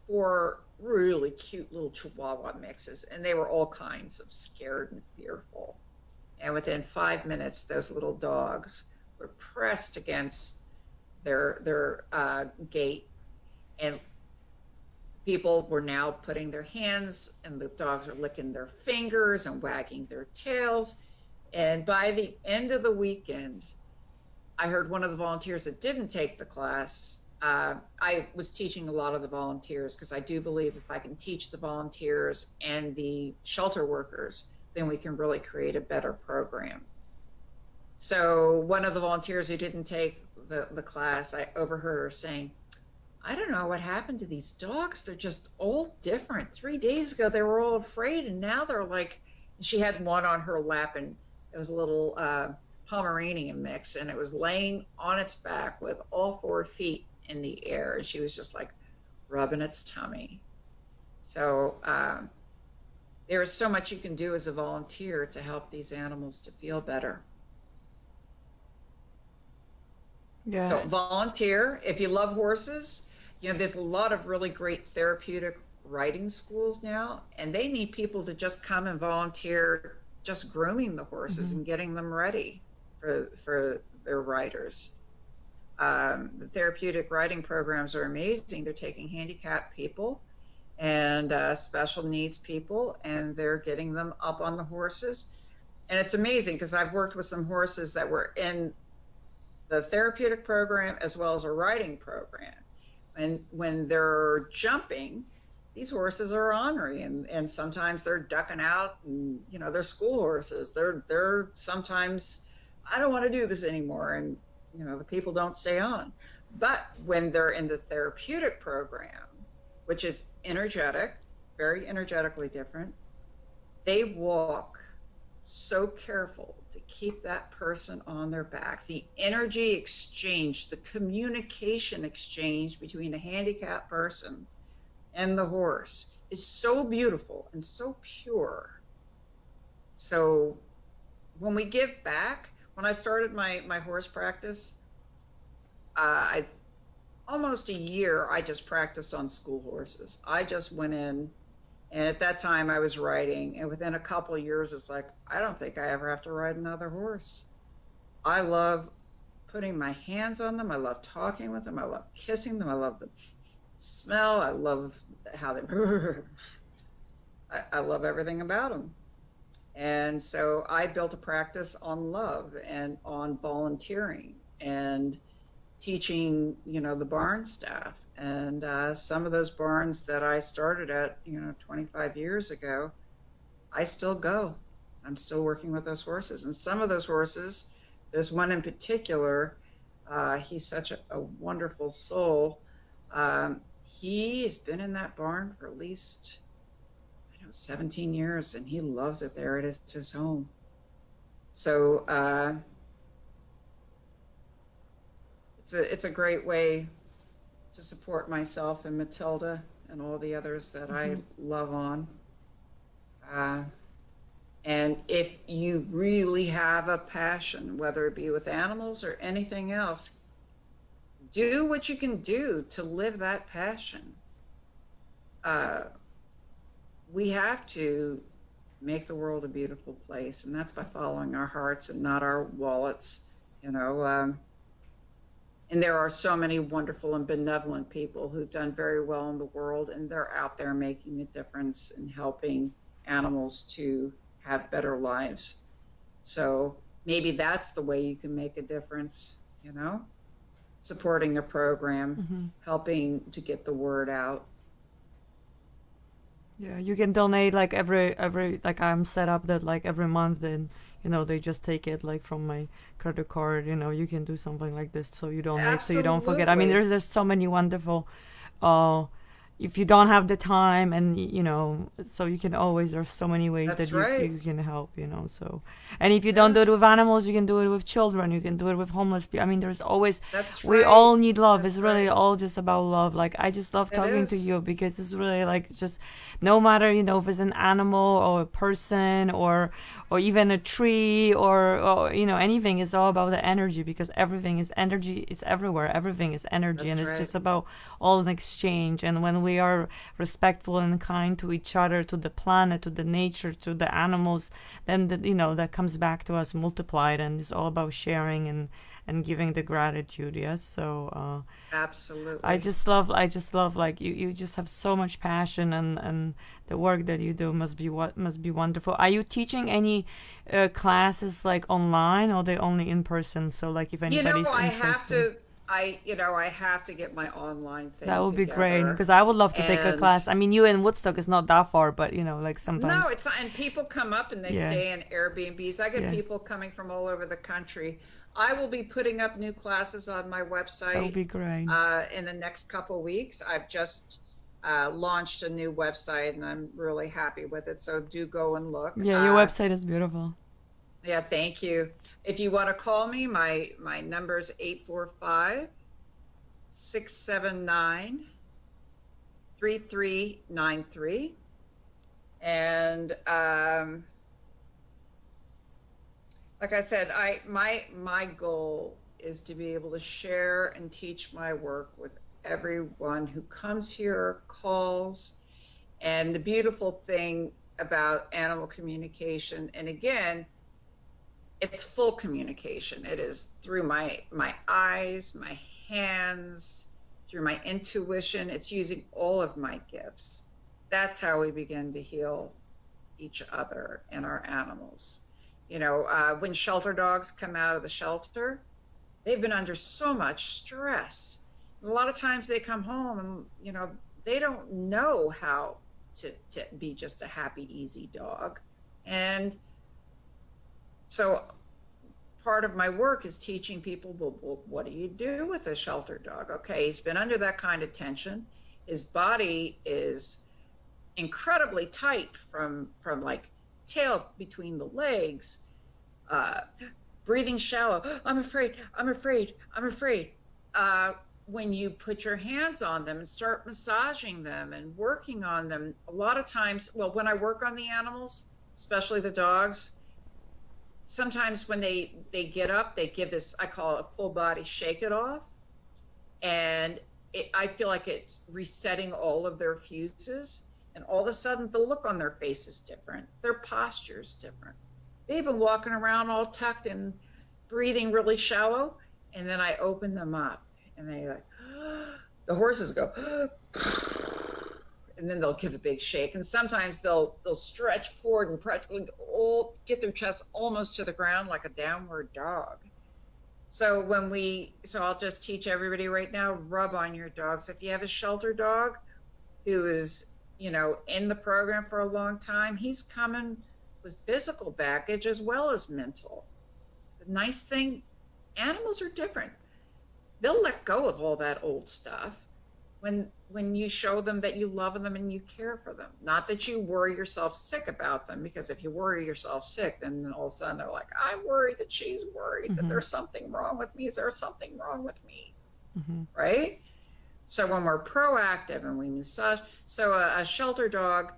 4 really cute little Chihuahua mixes, and they were all kinds of scared and fearful. And within 5 minutes, those little dogs were pressed against their gate, and people were now putting their hands, and the dogs were licking their fingers and wagging their tails. And by the end of the weekend, I heard one of the volunteers that didn't take the class. I was teaching a lot of the volunteers because I do believe if I can teach the volunteers and the shelter workers, then we can really create a better program. So one of the volunteers who didn't take the class, I overheard her saying, I don't know what happened to these dogs. They're just all different. 3 days ago, they were all afraid, and now they're like, she had one on her lap, and it was a little Pomeranian mix, and it was laying on its back with all 4 feet in the air, and she was just like rubbing its tummy. So there is so much you can do as a volunteer to help these animals to feel better. Yeah. So volunteer. If you love horses, there's a lot of really great therapeutic riding schools now, and they need people to just come and volunteer just grooming the horses and getting them ready for their riders. The therapeutic riding programs are amazing. They're taking handicapped people and special needs people, and they're getting them up on the horses. And it's amazing because I've worked with some horses that were in the therapeutic program as well as a riding program. And when they're jumping, these horses are ornery, and sometimes they're ducking out, and they're school horses. They're sometimes, I don't want to do this anymore, and the people don't stay on. But when they're in the therapeutic program, which is energetic, very energetically different, they walk so careful to keep that person on their back. The energy exchange, the communication exchange between a handicapped person and the horse is so beautiful and so pure. So when we give back, when I started my horse practice, I almost a year I just practiced on school horses. I just went in, and at that time I was riding, and within a couple of years it's like, I don't think I ever have to ride another horse. I love putting my hands on them. I love talking with them. I love kissing them. I love the smell. I love how they I love everything about them. And so I built a practice on love and on volunteering and teaching, the barn staff. And some of those barns that I started at, 25 years ago, I still go. I'm still working with those horses. And some of those horses, there's one in particular, he's such a wonderful soul. He has been in that barn for at least 17 years, and he loves it there. It is his home. So it's a great way to support myself and Matilda and all the others that I love on. And if you really have a passion, whether it be with animals or anything else, do what you can do to live that passion. Uh, we have to make the world a beautiful place, and that's by following our hearts and not our wallets, you know. And there are so many wonderful and benevolent people who've done very well in the world, and they're out there making a difference and helping animals to have better lives. So maybe that's the way you can make a difference, you know, supporting a program, helping to get the word out. Yeah, you can donate like every like I'm set up that like every month, then they just take it like from my credit card. You can do something like this so you donate, so you don't forget. I mean, there's just so many wonderful if you don't have the time, and so you can always, there's so many ways That's that right. you can help, so. And if you don't do it with animals, you can do it with children, you can do it with homeless people. I mean, there's always, That's we right. all need love. That's it's really right. all just about love. Like, I just love It talking to is. you, because it's really like, just no matter, if it's an animal or a person or even a tree or anything, it's all about the energy, because everything is energy, is everywhere. Everything is energy. That's and it's right. just about all an exchange. And when we are respectful and kind to each other, to the planet, to the nature, to the animals, then that comes back to us multiplied, and it's all about sharing and giving the gratitude. Yes. So Absolutely. I just love like you just have so much passion, and the work that you do must be wonderful. Are you teaching any classes like online, or they only in person? So like if anybody's interested. I have to get my online thing That would be great, together. because I would love to take a And class. I mean, you in Woodstock is not that far, but like no, sometimes. it's not. And people come up and they Yeah, stay in Airbnbs. I get yeah, people coming from all over the country. I will be putting up new classes on my that would website be great. in the next couple weeks. I've just launched a new website, and I'm really happy with it. So do go and look. Yeah, your website is beautiful. Yeah, thank you. If you want to call me, my number is 845-679-3393. And like I said, my goal is to be able to share and teach my work with everyone who comes here, calls. And the beautiful thing about animal communication, and again, it's full communication. It is through my eyes, my hands, through my intuition. It's using all of my gifts. That's how we begin to heal each other and our animals. When shelter dogs come out of the shelter, they've been under so much stress. A lot of times they come home and, they don't know how to be just a happy, easy dog. And so part of my work is teaching people, well, what do you do with a shelter dog? Okay, he's been under that kind of tension. His body is incredibly tight from like tail between the legs, breathing shallow. I'm afraid. When you put your hands on them and start massaging them and working on them, a lot of times, well, when I work on the animals, especially the dogs, sometimes when they get up, they give this, I call it a full body shake it off. And I feel like it's resetting all of their fuses. And all of a sudden, the look on their face is different. Their posture is different. They've been walking around all tucked and breathing really shallow. And then I open them up, and they like, the horses go, and then they'll give a big shake. And sometimes they'll stretch forward and practically get their chest almost to the ground like a downward dog. So I'll just teach everybody right now, rub on your dogs. If you have a shelter dog who is, in the program for a long time, he's coming with physical baggage as well as mental. The nice thing, animals are different. They'll let go of all that old stuff when you show them that you love them and you care for them. Not that you worry yourself sick about them, because if you worry yourself sick, then all of a sudden they're like, I'm worried that she's worried that there's something wrong with me. Is there something wrong with me? Right? So when we're proactive and we massage, so a shelter dog,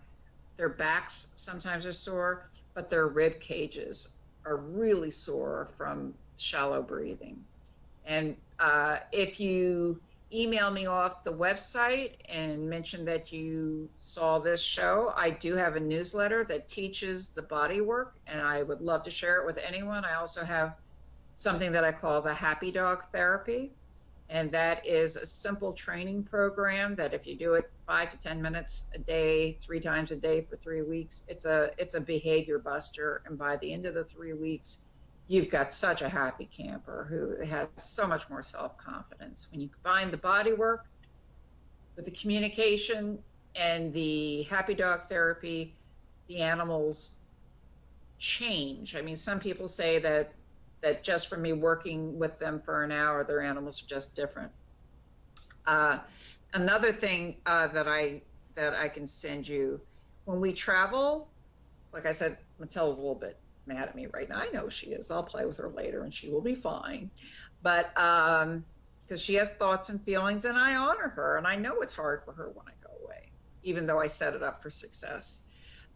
their backs sometimes are sore, but their rib cages are really sore from shallow breathing. And if you email me off the website and mention that you saw this show, I do have a newsletter that teaches the body work, and I would love to share it with anyone. I also have something that I call the Happy Dog Therapy, and that is a simple training program that if you do it 5 to 10 minutes a day, 3 times a day for 3 weeks, it's a behavior buster. And by the end of the 3 weeks, you've got such a happy camper who has so much more self-confidence. When you combine the body work with the communication and the Happy Dog Therapy, the animals change. I mean, some people say that just from me working with them for an hour, their animals are just different. Another thing that I can send you, when we travel, like I said, Mattel's a little bit mad at me right now. I know she is. I'll play with her later and she will be fine. But because she has thoughts and feelings, and I honor her, and I know it's hard for her when I go away, even though I set it up for success.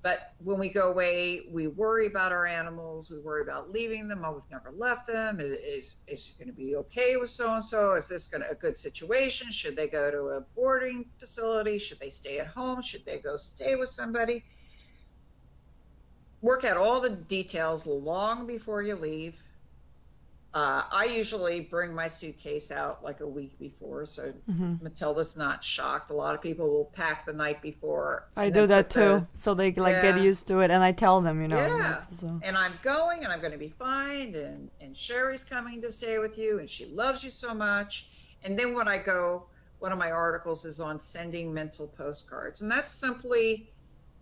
But when we go away, we worry about our animals. We worry about leaving them. Oh, we've never left them. Is it going to be okay with so-and-so? Is this a good situation? Should they go to a boarding facility? Should they stay at home? Should they go stay with somebody? Work out all the details long before you leave. I usually bring my suitcase out like a week before, so Matilda's not shocked. A lot of people will pack the night before. I do that too, so they get used to it, and I tell them, Yeah, and I'm going, and I'm going to be fine, and Sherry's coming to stay with you, and she loves you so much. And then when I go, one of my articles is on sending mental postcards, and that's simply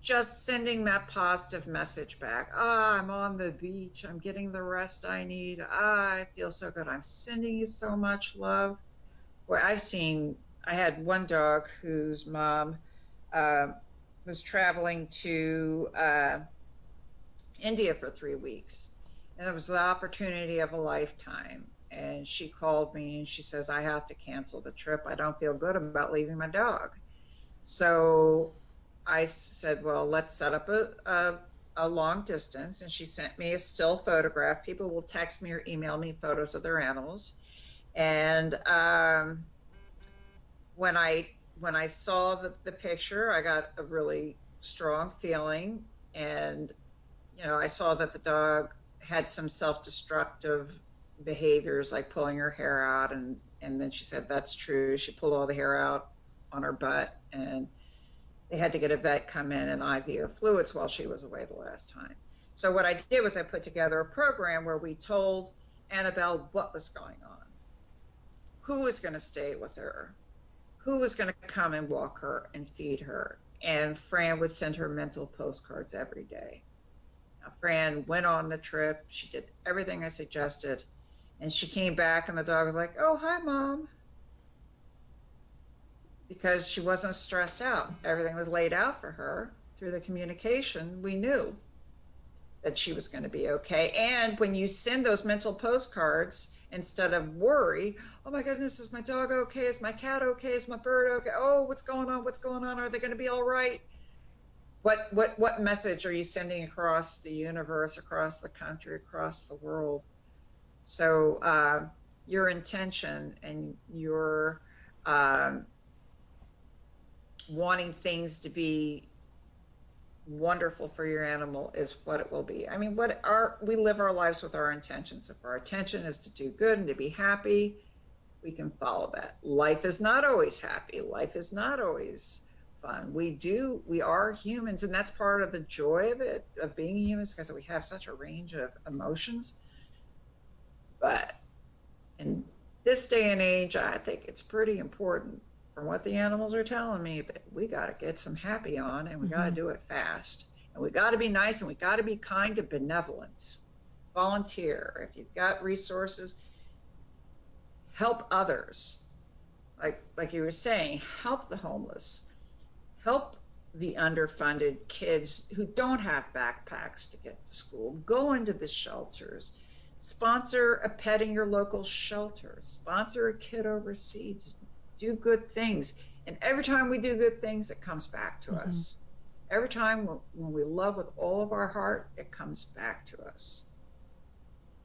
just sending that positive message back. I'm on the beach. I'm getting the rest I need. I feel so good. I'm sending you so much love. Boy, I had one dog whose mom was traveling to India for 3 weeks. And it was the opportunity of a lifetime. And she called me and she says, I have to cancel the trip. I don't feel good about leaving my dog. So I said, well, let's set up a long distance. And she sent me a still photograph. People will text me or email me photos of their animals. And when I saw the picture, I got a really strong feeling. And, I saw that the dog had some self-destructive behaviors, like pulling her hair out. And then she said, that's true. She pulled all the hair out on her butt. And they had to get a vet come in and IV her fluids while she was away the last time. So what I did was I put together a program where we told Annabelle what was going on, who was going to stay with her, who was going to come and walk her and feed her. And Fran would send her mental postcards every day. Now, Fran went on the trip. She did everything I suggested. And she came back and the dog was like, oh, hi, Mom. Because she wasn't stressed out. Everything was laid out for her through the communication. We knew that she was going to be okay. And when you send those mental postcards, instead of worry, oh my goodness, is my dog okay? Is my cat okay? Is my bird okay? Oh, what's going on? What's going on? Are they going to be all right? What message are you sending across the universe, across the country, across the world? So your intention and your wanting things to be wonderful for your animal is what it will be. I mean, we live our lives with our intentions. If our intention is to do good and to be happy, we can follow that. Life is not always happy. Life is not always fun. We are humans, and that's part of the joy of it, of being humans, because we have such a range of emotions. But in this day and age, I think it's pretty important, from what the animals are telling me, that we got to get some happy on, and we got to do it fast. And we got to be nice, and we got to be kind to benevolence. Volunteer. If you've got resources, help others. Like you were saying, help the homeless. Help the underfunded kids who don't have backpacks to get to school. Go into the shelters. Sponsor a pet in your local shelter. Sponsor a kid overseas. Do good things. And every time we do good things, it comes back to us. Every time when we love with all of our heart, it comes back to us.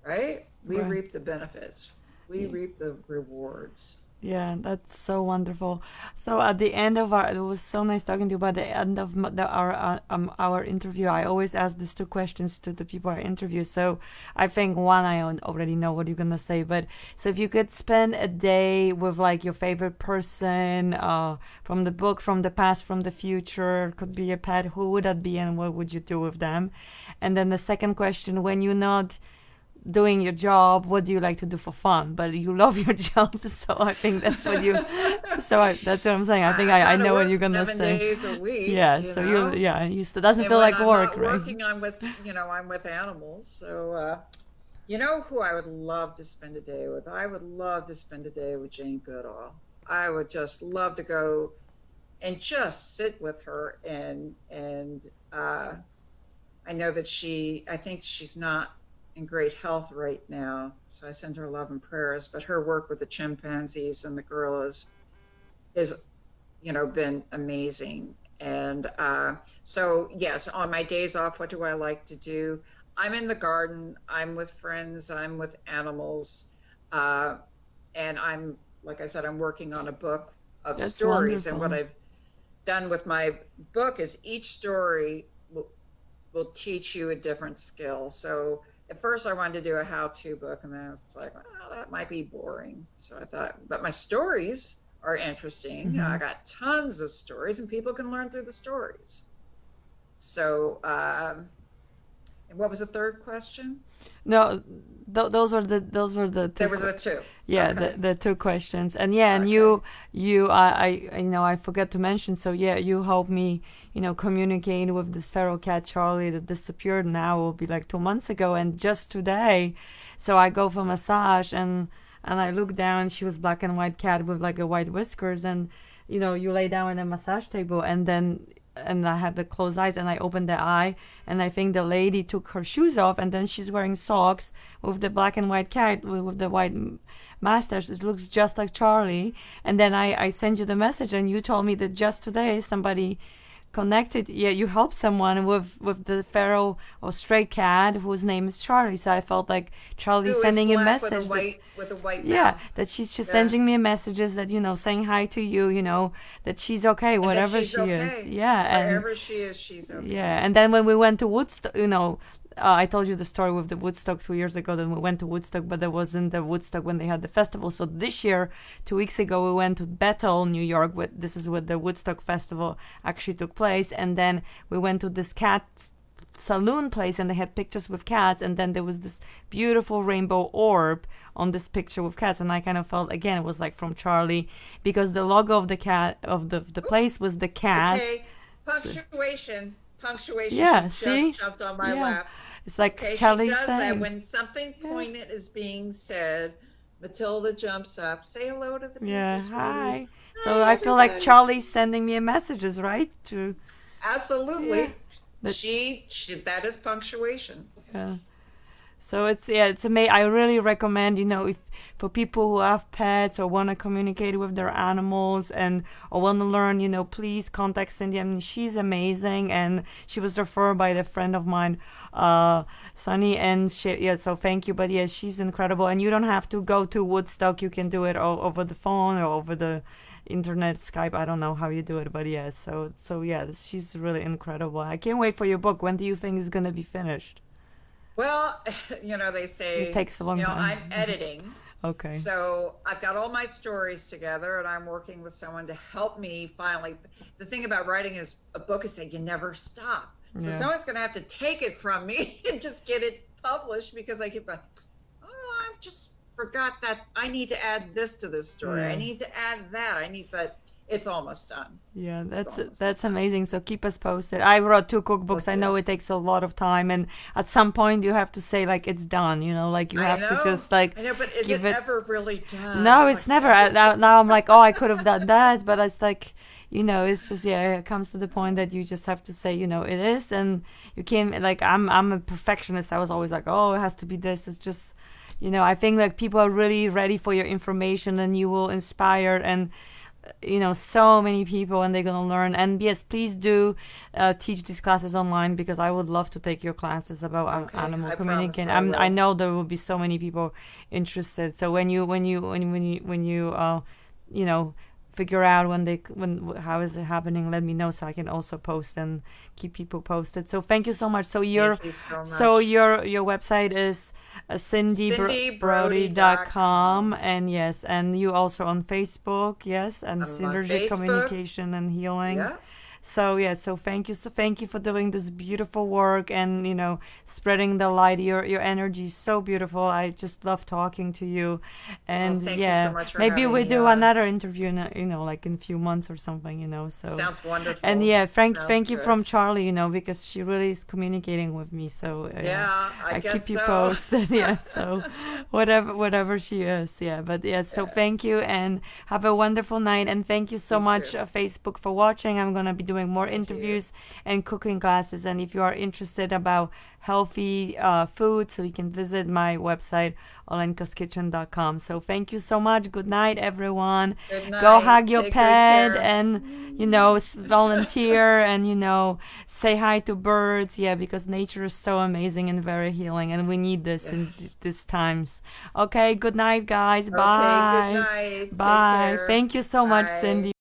Right? We reap the benefits. we reap the rewards. Yeah, that's so wonderful. So at the end of it was so nice talking to you. But at the end of our interview, I always ask these two questions to the people I interview. So I think one, I already know what you're gonna say. But so if you could spend a day with like your favorite person, from the book, from the past, from the future, could be a pet, who would that be, and what would you do with them? And then the second question, when you're not doing your job, what do you like to do for fun? But you love your job, so I think that's what you. That's what I'm saying. I think I know what you're gonna say. 7 days a week. Yeah. So you still doesn't feel like work, right? Working on with I'm with animals. So who I would love to spend a day with. I would love to spend a day with Jane Goodall. I would just love to go and just sit with her and I know that I think she's not in great health right now, so I send her love and prayers. But her work with the chimpanzees and the gorillas is been amazing. And so yes, on my days off, what do I like to do? I'm in the garden, I'm with friends, I'm with animals, and I'm, like I said, I'm working on a book of That's stories. wonderful. And what I've done with my book is each story will teach you a different skill. So at first I wanted to do a how-to book, and then I was like, well, that might be boring. So I thought, but my stories are interesting. Mm-hmm. I got tons of stories, and people can learn through the stories. So, and what was the third question? No, those were the two. There was a two. Yeah, okay. the two questions, and yeah, and Okay. I forgot to mention. So yeah, you helped me, communicate with this feral cat Charlie that disappeared. Now it will be like 2 months ago, and just today, so I go for massage and I look down. She was black and white cat with like a white whiskers, and you lay down on a massage table, and I had the closed eyes, and I opened the eye, and I think the lady took her shoes off, and then she's wearing socks with the black and white cat with the white mustache. It looks just like Charlie. And then I sent you the message, and you told me that just today somebody connected. Yeah, you helped someone with the feral or stray cat whose name is Charlie. So I felt like Charlie sending a message with a white yeah, mouth. that she's just sending me messages that saying hi to you, that she's okay, whatever she is. Yeah, wherever she is, she's okay. Yeah, and then when we went to Woodstock, I told you the story with the Woodstock 2 years ago. Then we went to Woodstock, but there wasn't the Woodstock when they had the festival. So this year, 2 weeks ago, we went to Bethel, New York. This is where the Woodstock festival actually took place. And then we went to this cat saloon place, and they had pictures with cats. And then there was this beautiful rainbow orb on this picture with cats. And I kind of felt, again, it was like from Charlie, because the logo of the cat, of the place was the cat. Okay, punctuation. Yeah, just see? jumped on my lap. It's like Okay, Charlie she does saying. that when something poignant is being said. Matilda jumps up. Say hello to the people. Yeah, sweetie. hi. Hi, So I feel like everybody. Charlie's sending me messages, right? Absolutely. Yeah. She that is punctuation. Yeah. So it's amazing. I really recommend, if for people who have pets or want to communicate with their animals or want to learn, please contact Cindy. I mean, she's amazing, and she was referred by a friend of mine, Sunny, and so thank you. But yeah, she's incredible, and you don't have to go to Woodstock. You can do it over the phone or over the internet, Skype. I don't know how you do it, but yeah. So yeah, she's really incredible. I can't wait for your book. When do you think it's gonna be finished? Well, they say It takes a long time. I'm editing. Okay. So I've got all my stories together, and I'm working with someone to help me finally. The thing about writing is a book is that you never stop. So someone's going to have to take it from me and just get it published, because I keep going, I just forgot that I need to add this to this story. Yeah. I need to add that. But it's almost done. Yeah, that's amazing. So keep us posted. I wrote 2 cookbooks. Okay. I know it takes a lot of time, and at some point you have to say like it's done. Like you have to just like. I know, but is it ever really done? No, it's never. Now I'm like, I could have done that, but it's like, it's just it comes to the point that you just have to say, it is, and you can't like I'm a perfectionist. I was always like, it has to be this. It's just, I think like people are really ready for your information, and you will inspire and so many people, and they're gonna learn. And yes, please do teach these classes online, because I would love to take your classes about Okay, animal I promise communication. I I will. know there will be so many people interested. So when you you know figure out when how is it happening, let me know so I can also post and keep people posted. So thank you so much. So Thank you so much. your website is CindyBrody.com. cindybrody.com, and yes, and you also on Facebook, yes, and I'm on CinergE Facebook. Communication and Healing. Yeah. So yeah, so thank you for doing this beautiful work, and spreading the light. Your energy is so beautiful. I just love talking to you, Well, and thank you so yeah, much for maybe having we me do on. another interview in like in a few months or something. So. Sounds And wonderful. yeah, Sounds thank you good. from Charlie, because she really is communicating with me. So yeah, Yeah, I I guess keep you so. posted. Yeah, so whatever she is, yeah. But yeah, so Yeah, thank you and have a wonderful night. And thank you so you much, too. Facebook, for watching. I'm gonna be doing more Thank you. interviews and cooking classes. And if you are interested about healthy food, so you can visit my website, olenkoskitchen.com. So thank you so much. Good night, everyone. Good Go night. hug your Take good pet care. and volunteer and say hi to birds. Yeah, because nature is so amazing and very healing, and we need this in Yes. these times. Okay, good night, guys. Okay, good Bye. night. Take Bye. care. Thank you so much, Bye. Cindy.